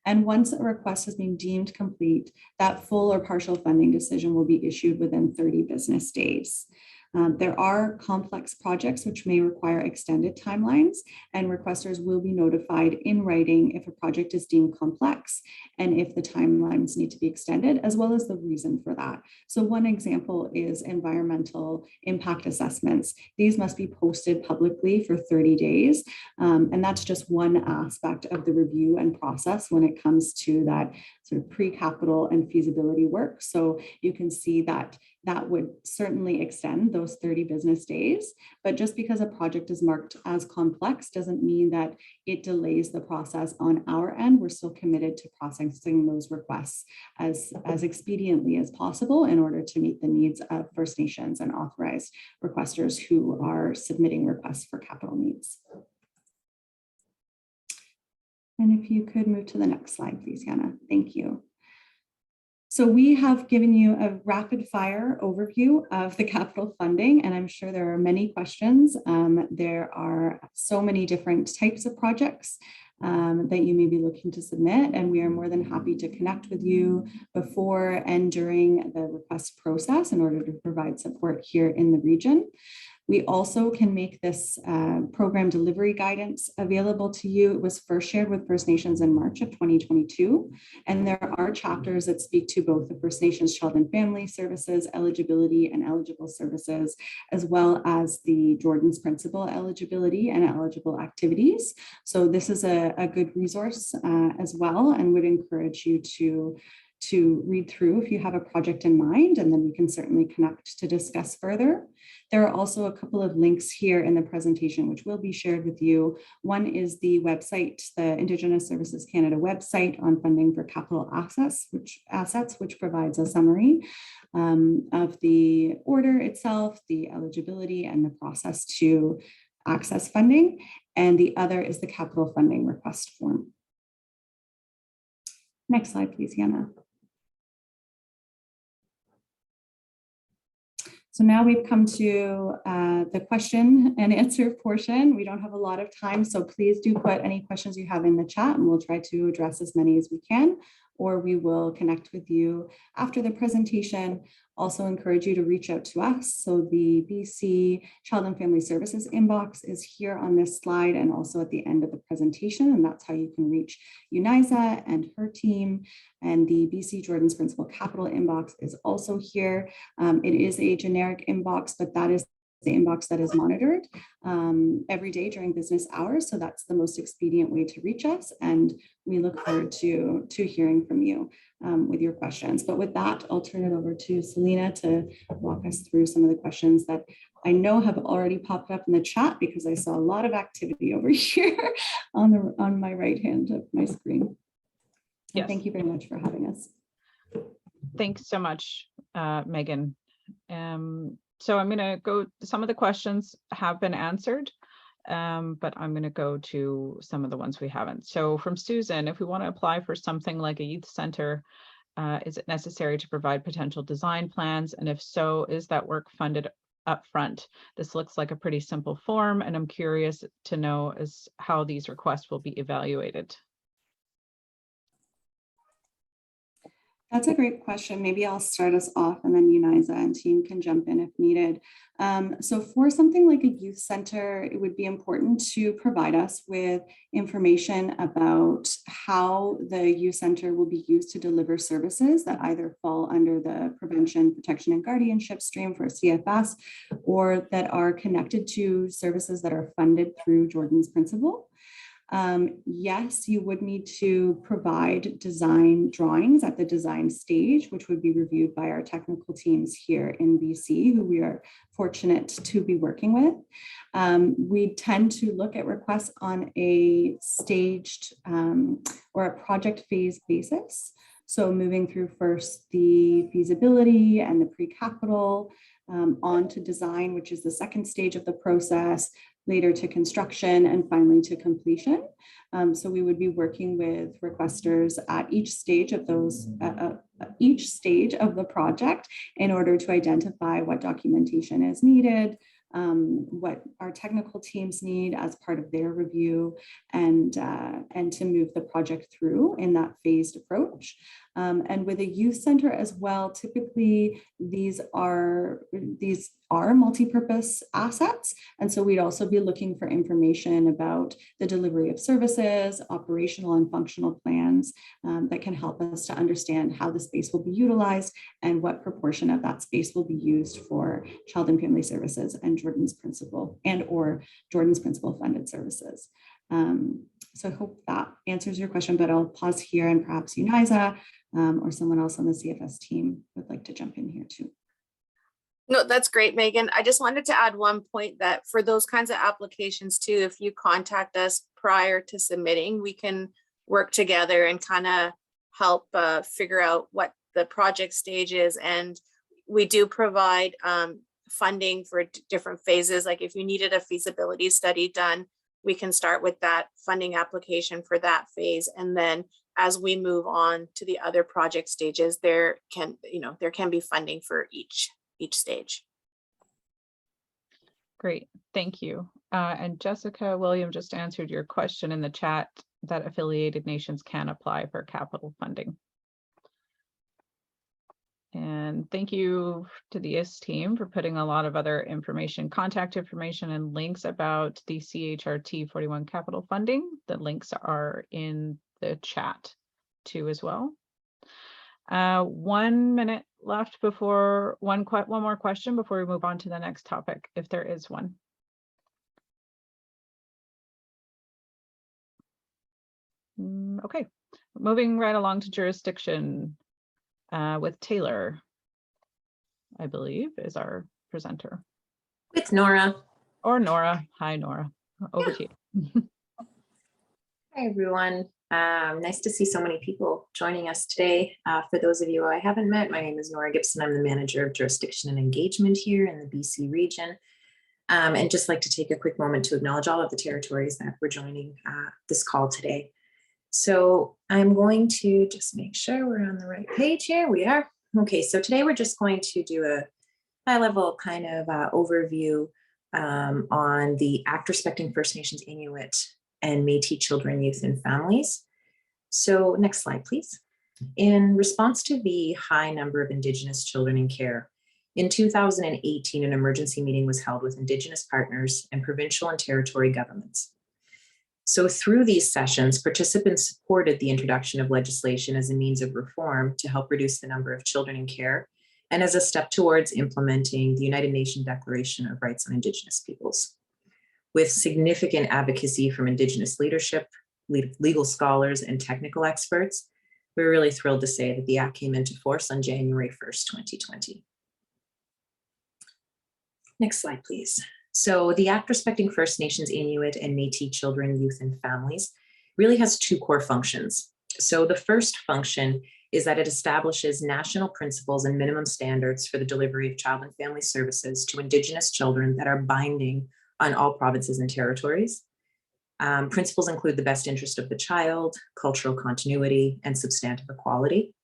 And once a request has been deemed complete, that full or partial funding decision will be issued within 30 business days. There are complex projects which may require extended timelines, and requesters will be notified in writing if a project is deemed complex and if the timelines need to be extended, as well as the reason for that. So one example is environmental impact assessments. These must be posted publicly for 30 days. And that's just one aspect of the review and process when it comes to that sort of pre-capital and feasibility work. So you can see that that would certainly extend those 30 business days. But just because a project is marked as complex doesn't mean that it delays the process on our end. We're still committed to processing those requests as expediently as possible in order to meet the needs of First Nations and authorized requesters who are submitting requests for capital needs. And if you could move to the next slide, please, Yana. Thank you. So we have given you a rapid fire overview of the capital funding, and I'm sure there are many questions. There are so many different types of projects that you may be looking to submit, and we are more than happy to connect with you before and during the request process in order to provide support here in the region. We also can make this program delivery guidance available to you. It was first shared with First Nations in March of 2022, and there are chapters that speak to both the First Nations Child and Family Services, eligibility and eligible services, as well as the Jordan's Principle eligibility and eligible activities. So this is a good resource as well, and would encourage you to read through if you have a project in mind, and then we can certainly connect to discuss further. There are also a couple of links here in the presentation, which will be shared with you. One is the website, the Indigenous Services Canada website on funding for capital assets, which provides a summary of the order itself, the eligibility, and the process to access funding. And the other is the capital funding request form. Next slide, please, Yana. So now we've come to the question and answer portion. We don't have a lot of time, so please do put any questions you have in the chat, and we'll try to address as many as we can, or we will connect with you after the presentation. Also encourage you to reach out to us. So the BC Child and Family Services inbox is here on this slide and also at the end of the presentation, and that's how you can reach Uniza and her team. And the BC Jordan's Principle Capital inbox is also here. It is a generic inbox, but that is the inbox that is monitored every day during business hours. So that's the most expedient way to reach us. And we look forward to hearing from you with your questions. But with that, I'll turn it over to Selena to walk us through some of the questions that I know have already popped up in the chat, because I saw a lot of activity over here on my right hand of my screen. Yes. Thank you very much for having us. Thanks so much, Meghan. So I'm going to go, some of the questions have been answered, but I'm going to go to some of the ones we haven't. So from Susan, if we want to apply for something like a youth center, is it necessary to provide potential design plans? And if so, is that work funded up front? This looks like a pretty simple form, and I'm curious to know how these requests will be evaluated. That's a great question. Maybe I'll start us off, and then Uniza and team can jump in if needed. So for something like a youth center, it would be important to provide us with information about how the youth center will be used to deliver services that either fall under the prevention, protection, and guardianship stream for CFS, or that are connected to services that are funded through Jordan's Principle. Yes, you would need to provide design drawings at the design stage, which would be reviewed by our technical teams here in BC, who we are fortunate to be working with. We tend to look at requests on a staged or a project phase basis. So moving through first the feasibility and the pre-capital, on to design, which is the second stage of the process, later to construction, and finally to completion. So we would be working with requesters at each stage of the project in order to identify what documentation is needed, what our technical teams need as part of their review, and to move the project through in that phased approach. And with a youth center as well, typically these are multi-purpose assets. And so we'd also be looking for information about the delivery of services, operational and functional plans that can help us to understand how the space will be utilized and what proportion of that space will be used for child and family services and Jordan's Principle or Jordan's Principle funded services. So I hope that answers your question, but I'll pause here, and perhaps Uniza or someone else on the CFS team would like to jump in here too. No, that's great, Meghan. I just wanted to add one point that for those kinds of applications too, if you contact us prior to submitting, we can work together and kind of help figure out what the project stage is. And we do provide funding for different phases. Like if you needed a feasibility study done, we can start with that funding application for that phase. And then as we move on to the other project stages, there can be funding for each stage. Great, thank you. And Jessica, William just answered your question in the chat that affiliated nations can apply for capital funding. And thank you to the ISC team for putting a lot of other information, contact information and links about the CHRT 41 capital funding. The links are in the chat too as well. 1 minute left before one more question before we move on to the next topic, if there is one. Okay, moving right along to jurisdiction with Taylor, I believe, is our presenter. With Nora. Or Nora. Hi, Nora. Over to you. Hi, everyone. Nice to see so many people joining us today. For those of you I haven't met, my name is Nora Gibson. I'm the Manager of Jurisdiction and Engagement here in the BC region. And just like to take a quick moment to acknowledge all of the territories that were joining this call today. So I'm going to just make sure we're on the right page here. We are. Okay, so today we're just going to do a high-level kind of overview on the Act Respecting First Nations, Inuit, and Métis Children, Youth, and Families. So next slide, please. In response to the high number of Indigenous children in care, in 2018, an emergency meeting was held with Indigenous partners and provincial and territory governments. So through these sessions, participants supported the introduction of legislation as a means of reform to help reduce the number of children in care and as a step towards implementing the United Nations Declaration of Rights on Indigenous Peoples. With significant advocacy from Indigenous leadership, legal scholars, and technical experts, we're really thrilled to say that the Act came into force on January 1st, 2020. Next slide, please. So the Act Respecting First Nations, Inuit, and Métis Children, Youth, and Families really has two core functions. So the first function is that it establishes national principles and minimum standards for the delivery of child and family services to Indigenous children that are binding on all provinces and territories. Principles include the best interest of the child, cultural continuity, and substantive equality.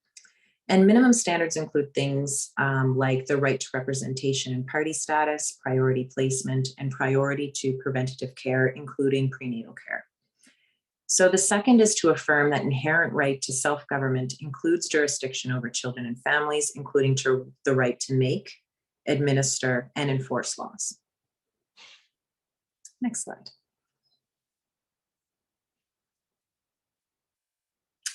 And minimum standards include things like the right to representation and party status, priority placement, and priority to preventative care, including prenatal care. So the second is to affirm that inherent right to self-government includes jurisdiction over children and families, including the right to make, administer, and enforce laws. Next slide.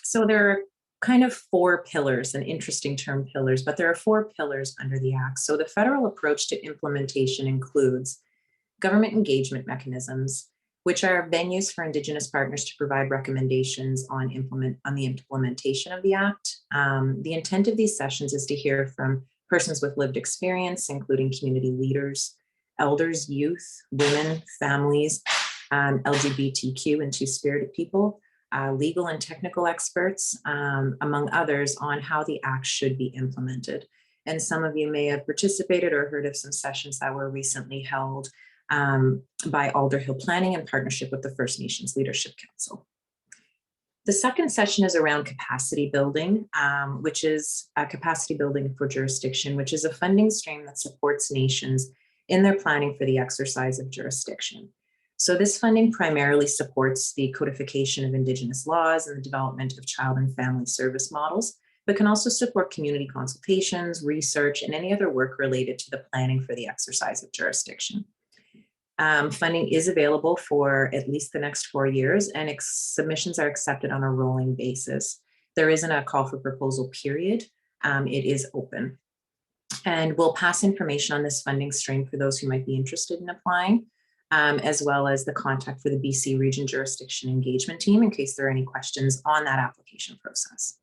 So there are kind of four pillars, an interesting term, pillars, but there are four pillars under the Act. So the federal approach to implementation includes government engagement mechanisms, which are venues for Indigenous partners to provide recommendations on the implementation of the Act. The intent of these sessions is to hear from persons with lived experience, including community leaders, elders, youth, women, families, LGBTQ and two-spirited people, legal and technical experts, among others, on how the Act should be implemented. And some of you may have participated or heard of some sessions that were recently held by Alder Hill Planning in partnership with the First Nations Leadership Council. The second session is around capacity building, which is capacity building for jurisdiction, which is a funding stream that supports nations in their planning for the exercise of jurisdiction. So this funding primarily supports the codification of Indigenous laws and the development of child and family service models, but can also support community consultations, research, and any other work related to the planning for the exercise of jurisdiction. Funding is available for at least the next 4 years, and submissions are accepted on a rolling basis. There isn't a call for proposal period. It is open. And we'll pass information on this funding stream for those who might be interested in applying, as well as the contact for the BC Region Jurisdiction Engagement Team in case there are any questions on that application process.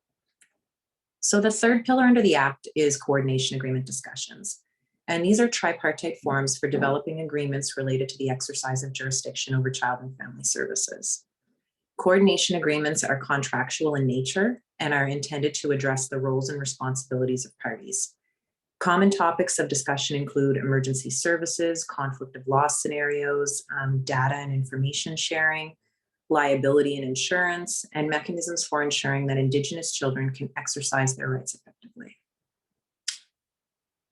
So the third pillar under the Act is coordination agreement discussions. And these are tripartite forums for developing agreements related to the exercise of jurisdiction over child and family services. Coordination agreements are contractual in nature and are intended to address the roles and responsibilities of parties. Common topics of discussion include emergency services, conflict of law scenarios, data and information sharing, liability and insurance, and mechanisms for ensuring that Indigenous children can exercise their rights effectively.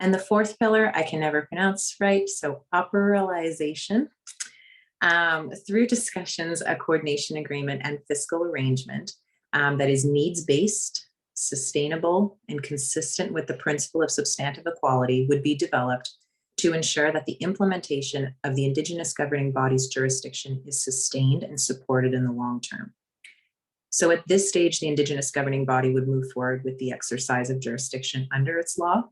And the fourth pillar, I can never pronounce right, so operationalization. Through discussions, a coordination agreement and fiscal arrangement that is needs-based, sustainable, and consistent with the principle of substantive equality would be developed to ensure that the implementation of the Indigenous governing body's jurisdiction is sustained and supported in the long term. So at this stage, the Indigenous governing body would move forward with the exercise of jurisdiction under its law.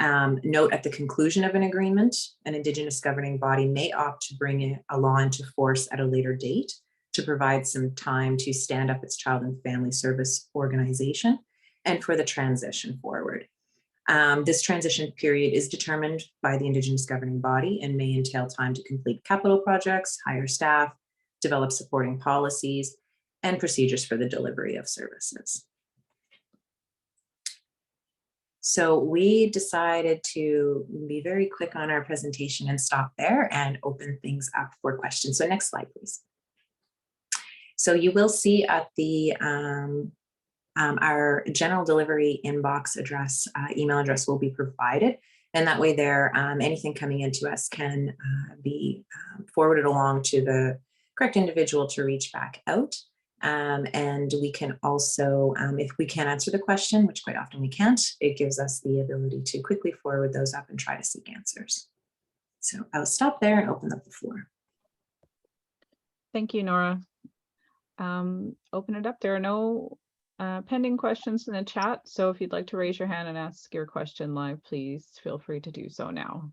Note at the conclusion of an agreement, an Indigenous governing body may opt to bring a law into force at a later date to provide some time to stand up its child and family service organization and for the transition forward. This transition period is determined by the Indigenous governing body and may entail time to complete capital projects, hire staff, develop supporting policies, and procedures for the delivery of services. So we decided to be very quick on our presentation and stop there and open things up for questions. So next slide, please. So you will see at the our general delivery inbox address, email address will be provided. And that way there, anything coming into us can be forwarded along to the correct individual to reach back out. And we can also, if we can't answer the question, which quite often we can't, it gives us the ability to quickly forward those up and try to seek answers. So I'll stop there and open up the floor. Thank you, Nora. Open it up. There are no pending questions in the chat. So if you'd like to raise your hand and ask your question live, please feel free to do so now.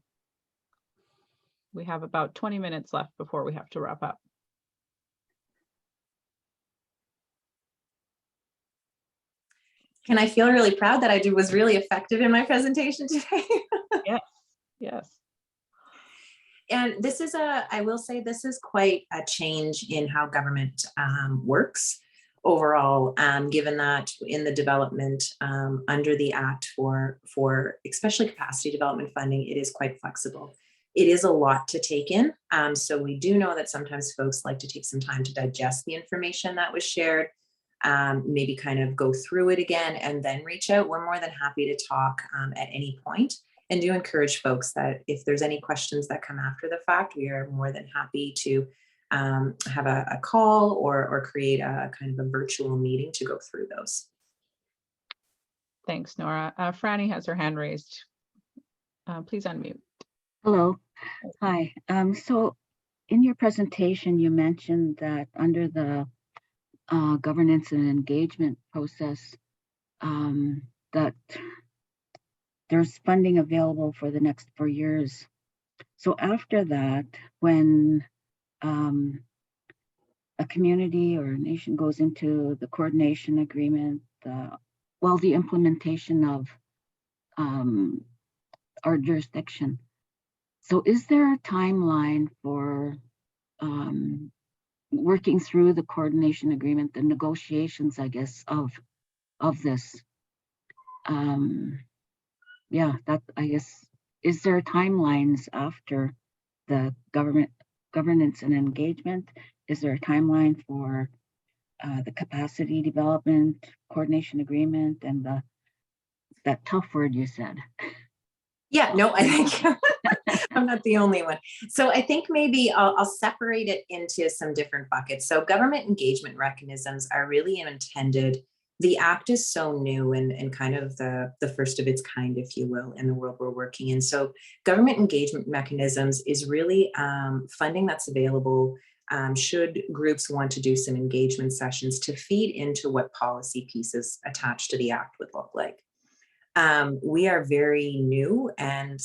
We have about 20 minutes left before we have to wrap up. Can I feel really proud that I was really effective in my presentation today? Yes, yes. And this is I will say this is quite a change in how government works overall, given that in the development under the Act for especially capacity development funding, it is quite flexible. It is a lot to take in. So we do know that sometimes folks like to take some time to digest the information that was shared, maybe kind of go through it again and then reach out. We're more than happy to talk at any point, and do encourage folks that if there's any questions that come after the fact, we are more than happy to have a call or create a kind of a virtual meeting to go through those. Thanks, Nora. Franny has her hand raised. Please unmute. Hello. Hi. So in your presentation, you mentioned that under the governance and engagement process, that there's funding available for the next 4 years. So after that, when a community or a nation goes into the coordination agreement, the implementation of our jurisdiction. So is there a timeline for working through the coordination agreement, the negotiations, I guess, of this? Yeah, that, I guess, is there timelines after the governance and engagement? Is there a timeline for the capacity development, coordination agreement, and that tough word you said? Yeah, no, I think I'm not the only one. So I think maybe I'll separate it into some different buckets. So government engagement mechanisms are really intended. The Act is so new and kind of the first of its kind, if you will, in the world we're working in. So government engagement mechanisms is really funding that's available should groups want to do some engagement sessions to feed into what policy pieces attached to the Act would look like. We are very new, and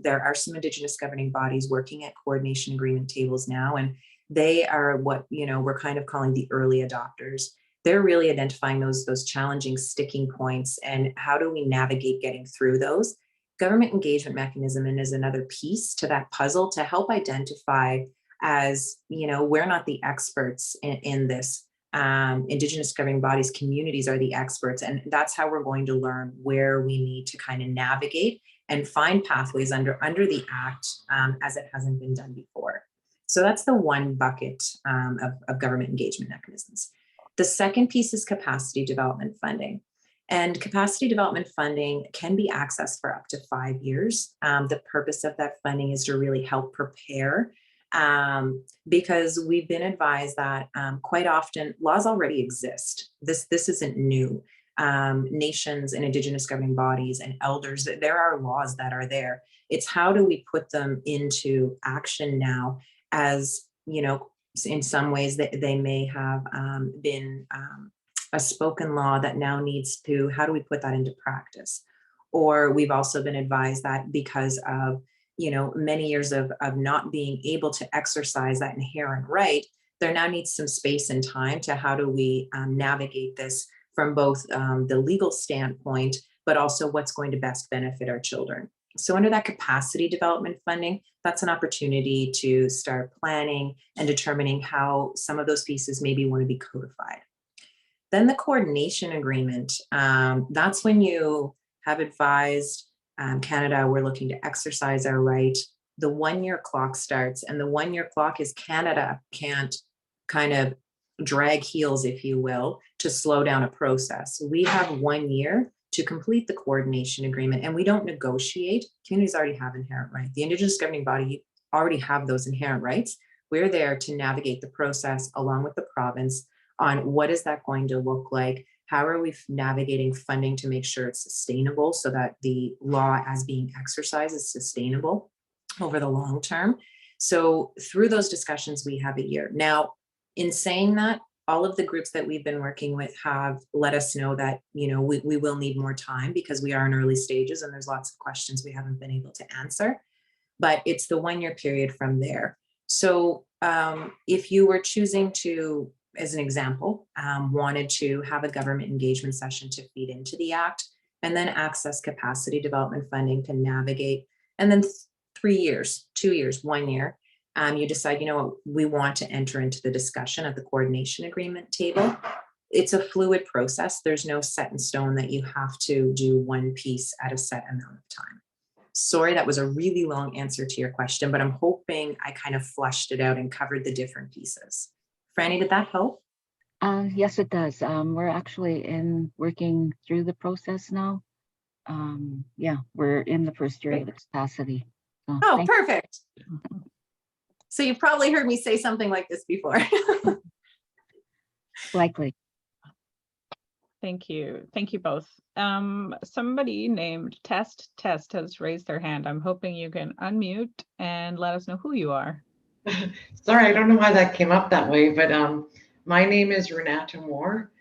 there are some Indigenous governing bodies working at coordination agreement tables now, and they are what we're kind of calling the early adopters. They're really identifying those challenging sticking points and how do we navigate getting through those. Government engagement mechanism is another piece to that puzzle to help identify, as we're not the experts in this. Indigenous governing bodies, communities are the experts, and that's how we're going to learn where we need to kind of navigate and find pathways under the Act as it hasn't been done before. So that's the one bucket of government engagement mechanisms. The second piece is capacity development funding. And capacity development funding can be accessed for up to 5 years. The purpose of that funding is to really help prepare, because we've been advised that quite often laws already exist. This isn't new. nations and Indigenous governing bodies and elders. There are laws that are there. It's how do we put them into action now, as you know, in some ways that they may have been a spoken law that now needs to, how do we put that into practice? Or we've also been advised that because of, you know, many years of not being able to exercise that inherent right, there now needs some space and time to how do we navigate this from both the legal standpoint, but also what's going to best benefit our children. So under that capacity development funding, that's an opportunity to start planning and determining how some of those pieces maybe want to be codified. Then the coordination agreement, that's when you have advised Canada, we're looking to exercise our right. The 1 year clock starts, and the 1 year clock is Canada can't kind of drag heels, if you will, to slow down a process. We have 1 year to complete the coordination agreement, and we don't negotiate. Communities already have inherent right. The Indigenous governing body already have those inherent rights. We're there to navigate the process along with the province on what is that going to look like? How are we navigating funding to make sure it's sustainable so that the law as being exercised is sustainable over the long term? So through those discussions, we have a year. Now, in saying that, all of the groups that we've been working with have let us know that, you know, we will need more time because we are in early stages and there's lots of questions we haven't been able to answer, but it's the 1 year period from there. So if you were choosing to, as an example, wanted to have a government engagement session to feed into the act and then access capacity development funding to navigate, and then 3 years, 2 years, 1 year, you decide, you know what, we want to enter into the discussion at the coordination agreement table. It's a fluid process. There's no set in stone that you have to do one piece at a set amount of time. Sorry, that was a really long answer to your question, but I'm hoping I kind of fleshed it out and covered the different pieces. Franny, did that help? Yes, it does. We're actually working through the process now. Yeah, we're in the first year of the capacity. So, oh, perfect. So you've probably heard me say something like this before. Likely. Thank you. Thank you both. Somebody named Test has raised their hand. I'm hoping you can unmute and let us know who you are. Sorry, I don't know why that came up that way, but my name is Renata Moore.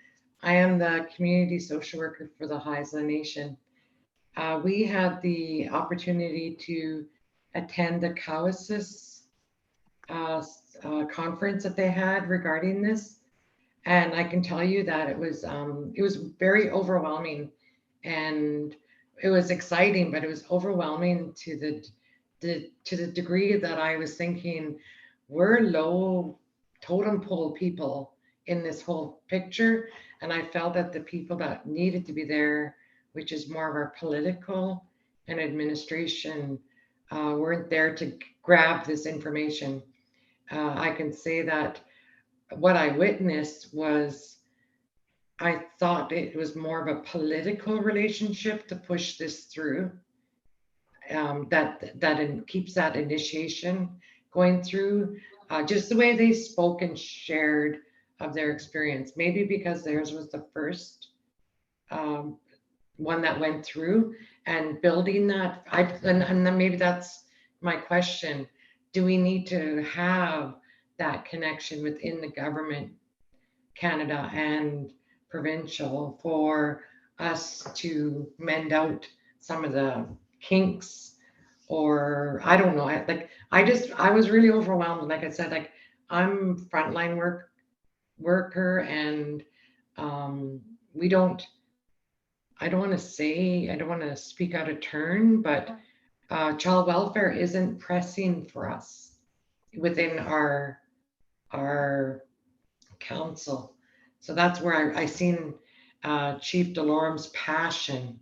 I am the community social worker for the Haisla Nation. We had the opportunity to attend the CAWASIS conference that they had regarding this, and I can tell you that it was very overwhelming, and it was exciting, but it was overwhelming to the degree that I was thinking, we're low totem pole people in this whole picture, and I felt that the people that needed to be there, which is more of our political and administration, weren't there to grab this information. I can say that what I witnessed was, I thought it was more of a political relationship to push this through, that keeps that initiation going through, just the way they spoke and shared of their experience. Maybe because theirs was the first one that went through, and building that, and then maybe that's my question. Do we need to have that connection within the government, Canada and provincial, for us to mend out some of the kinks? Or I don't know, I was really overwhelmed. Like I said, like, I'm frontline worker, and I don't want to speak out of turn, but child welfare isn't pressing for us within our council. So that's where I seen Chief Delorme's passion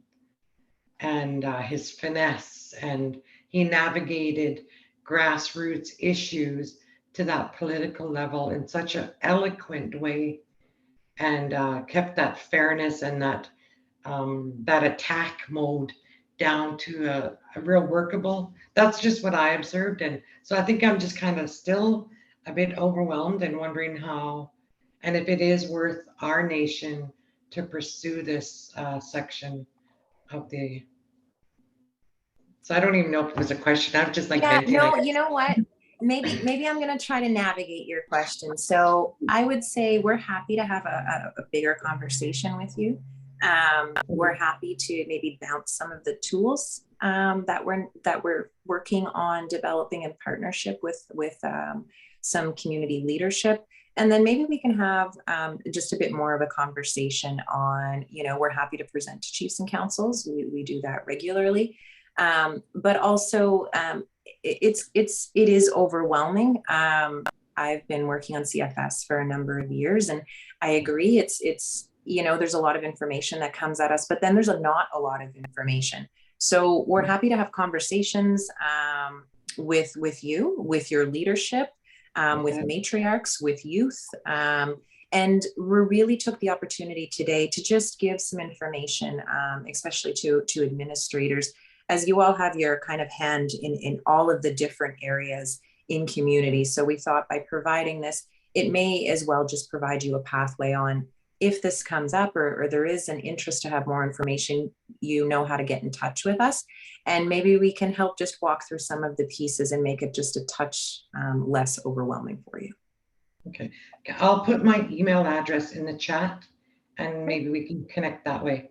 and his finesse, and he navigated grassroots issues to that political level in such an eloquent way, and kept that fairness and that attack mode down to a real workable. That's just what I observed. And so I think I'm just kind of still a bit overwhelmed and wondering how, and if it is worth our nation to pursue this section of the. So I don't even know if it was a question. I'm just like Yeah, venting, no, like, you know what? Maybe I'm gonna try to navigate your question. So I would say we're happy to have a bigger conversation with you. We're happy to maybe bounce some of the tools that we're working on developing in partnership with some community leadership. And then maybe we can have just a bit more of a conversation on, we're happy to present to chiefs and councils. We do that regularly. But also it is overwhelming. I've been working on CFS for a number of years, and I agree. It's there's a lot of information that comes at us, but then there's not a lot of information. So we're happy to have conversations with you, with your leadership, with matriarchs, with youth. And we really took the opportunity today to just give some information, especially to administrators, as you all have your kind of hand in all of the different areas in community. So we thought by providing this, it may as well just provide you a pathway on if this comes up or there is an interest to have more information, you know how to get in touch with us. And maybe we can help just walk through some of the pieces and make it just a touch less overwhelming for you. Okay, I'll put my email address in the chat and maybe we can connect that way.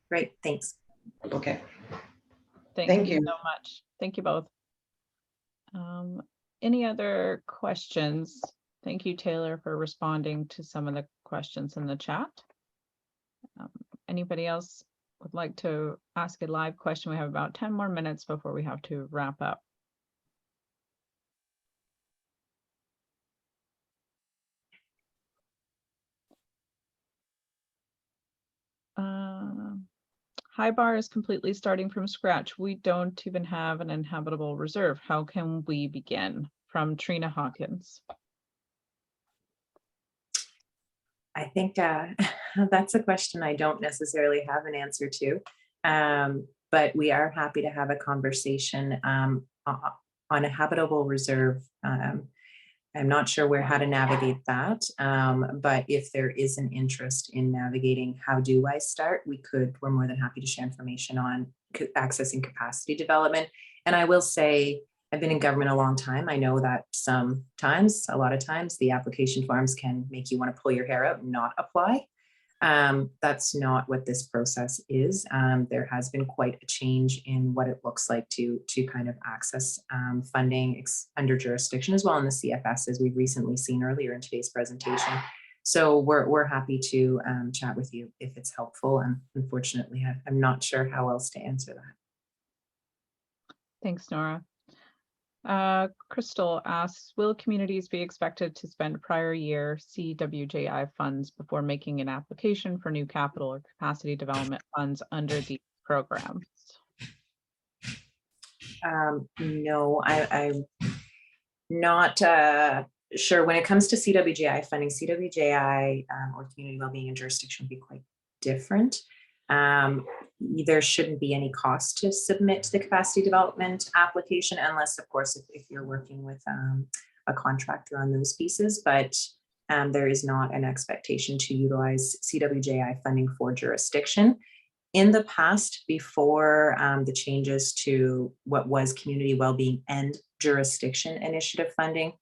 Great, thanks. Okay. Thank you so much. Thank you both. Any other questions? Thank you, Taylor, for responding to some of the questions in the chat. Anybody else would like to ask a live question? We have about 10 more minutes before we have to wrap up. High Bar is completely starting from scratch. We don't even have an inhabitable reserve. How can we begin? From Trina Hawkins. I think that's a question I don't necessarily have an answer to, but we are happy to have a conversation on a habitable reserve. I'm not sure how to navigate that, but if there is an interest in navigating how do I start, we're more than happy to share information on accessing capacity development. And I will say, I've been in government a long time. I know that a lot of times, the application forms can make you want to pull your hair out and not apply. That's not what this process is. There has been quite a change in what it looks like to kind of access funding under jurisdiction as well in the CFS, as we've recently seen earlier in today's presentation. So we're happy to chat with you if it's helpful. And unfortunately, I'm not sure how else to answer that. Thanks, Nora. Crystal asks, will communities be expected to spend prior year CWJI funds before making an application for new capital or capacity development funds under these programs? No, I'm not sure. When it comes to CWJI funding, CWJI or community wellbeing and jurisdiction would be quite different. There shouldn't be any cost to submit the capacity development application, unless, of course, if you're working with a contractor on those pieces, but there is not an expectation to utilize CWJI funding for jurisdiction. In the past, before the changes to what was community wellbeing and jurisdiction initiative funding,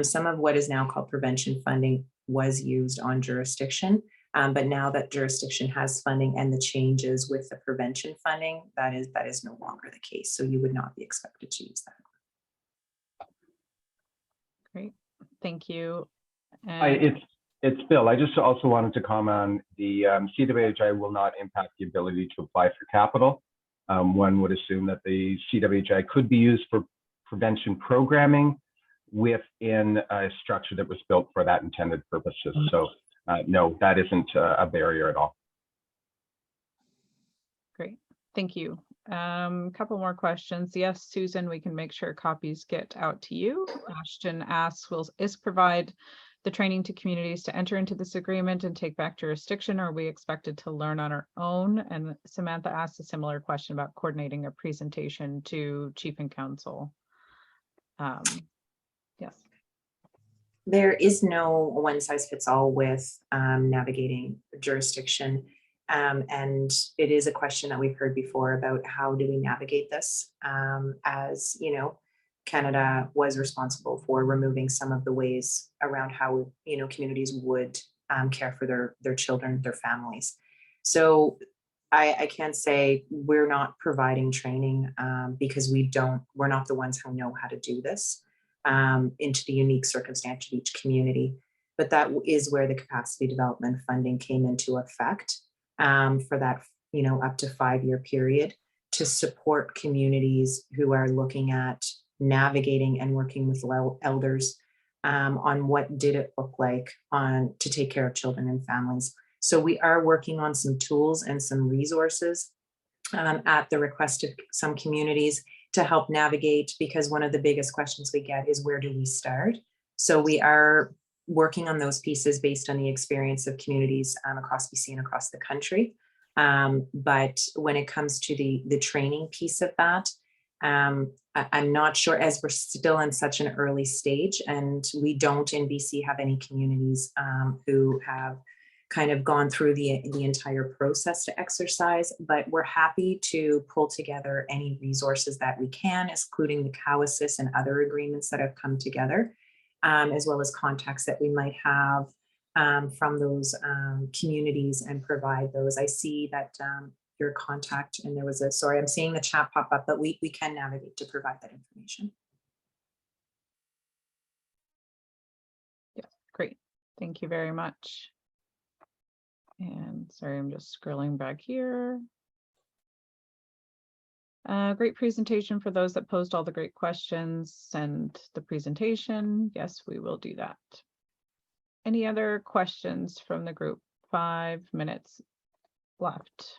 some of what is now called prevention funding was used on jurisdiction. But now that jurisdiction has funding and the changes with the prevention funding, that is no longer the case. So you would not be expected to use that. Great, thank you. It's Bill. I just also wanted to comment on the CWHI will not impact the ability to apply for capital. One would assume that the CWHI could be used for prevention programming within a structure that was built for that intended purposes. So no, that isn't a barrier at all. Great, thank you. Couple more questions. Yes, Susan, we can make sure copies get out to you. Ashton asks, will ISC provide the training to communities to enter into this agreement and take back jurisdiction, or are we expected to learn on our own? And Samantha asked a similar question about coordinating a presentation to Chief and Council. Yes. There is no one size fits all with navigating jurisdiction. And it is a question that we've heard before about how do we navigate this, as you know, Canada was responsible for removing some of the ways around how, you know, communities would care for their children, their families. So I can't say we're not providing training because we're not the ones who know how to do this into the unique circumstance of each community. But that is where the capacity development funding came into effect for that, you know, up to 5-year period to support communities who are looking at navigating and working with elders on what did it look like to take care of children and families. So we are working on some tools and some resources at the request of some communities to help navigate, because one of the biggest questions we get is where do we start? So we are working on those pieces based on the experience of communities across BC and across the country. But when it comes to the training piece of that, I'm not sure, as we're still in such an early stage, and we don't in BC have any communities who have kind of gone through the entire process to exercise, but we're happy to pull together any resources that we can, including the COWASIS and other agreements that have come together, as well as contacts that we might have from those communities and provide those. I see that your contact, and there was sorry, I'm seeing the chat pop up, but we can navigate to provide that information. Yeah, great. Thank you very much. And sorry, I'm just scrolling back here. Great presentation for those that posed all the great questions. Send the presentation. Yes, we will do that. Any other questions from the group? 5 minutes left.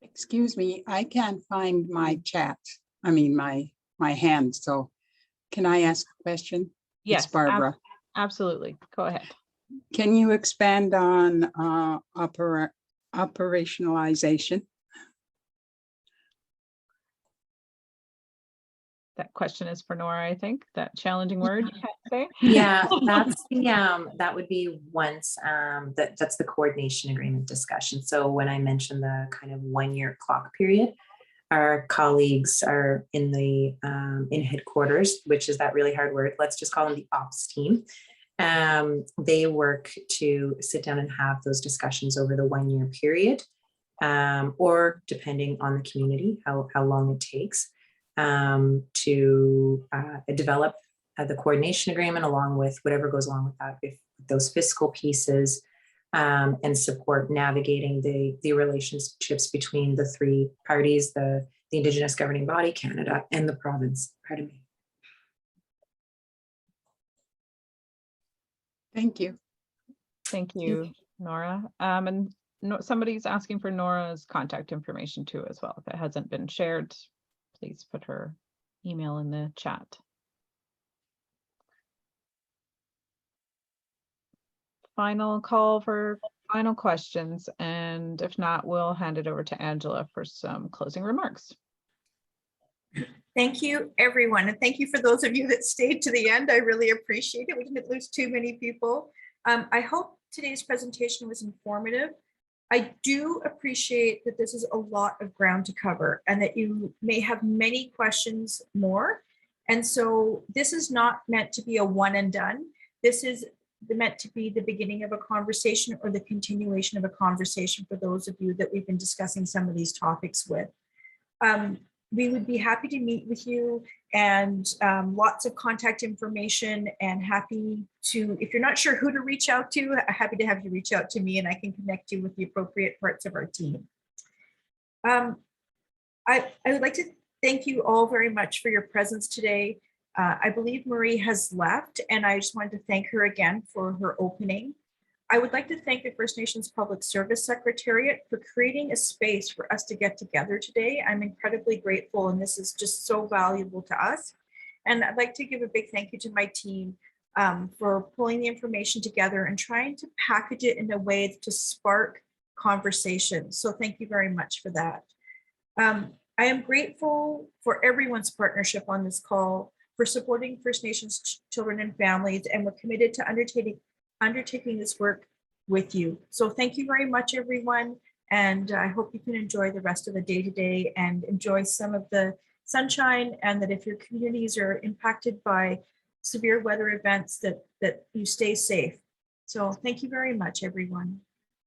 Excuse me, I can't find my chat. I mean, my hand. So can I ask a question? Yes, it's Barbara. Absolutely. Go ahead. Can you expand on operationalization? That question is for Nora, I think. That challenging word you can't say. Yeah, that's the that would be once that's the coordination agreement discussion. So when I mentioned the kind of 1-year clock period, our colleagues are in the in headquarters, which is that really hard word. Let's just call them the ops team. They work to sit down and have those discussions over the 1-year period, or depending on the community, how long it takes. To develop the coordination agreement along with whatever goes along with that, with those fiscal pieces, and support navigating the relationships between the 3 parties, the Indigenous governing body, Canada, and the province. Pardon me. Thank you. Thank you, Nora. And somebody's asking for Nora's contact information too as well. If it hasn't been shared, please put her email in the chat. Final call for final questions, and if not, we'll hand it over to Angela for some closing remarks. Thank you, everyone. And thank you for those of you that stayed to the end. I really appreciate it. We didn't lose too many people. I hope today's presentation was informative. I do appreciate that this is a lot of ground to cover and that you may have many questions more. And so this is not meant to be a one and done. This is meant to be the beginning of a conversation or the continuation of a conversation for those of you that we've been discussing some of these topics with. We would be happy to meet with you, and lots of contact information, and happy to, if you're not sure who to reach out to, happy to have you reach out to me and I can connect you with the appropriate parts of our team. I would like to thank you all very much for your presence today. I believe Marie has left, and I just wanted to thank her again for her opening. I would like to thank the First Nations Public Service Secretariat for creating a space for us to get together today. I'm incredibly grateful, and this is just so valuable to us. And I'd like to give a big thank you to my team for pulling the information together and trying to package it in a way to spark conversation. So thank you very much for that. I am grateful for everyone's partnership on this call, for supporting First Nations children and families, and we're committed to undertaking this work with you. So thank you very much, everyone. And I hope you can enjoy the rest of the day today and enjoy some of the sunshine, and that if your communities are impacted by severe weather events, that you stay safe. So thank you very much, everyone.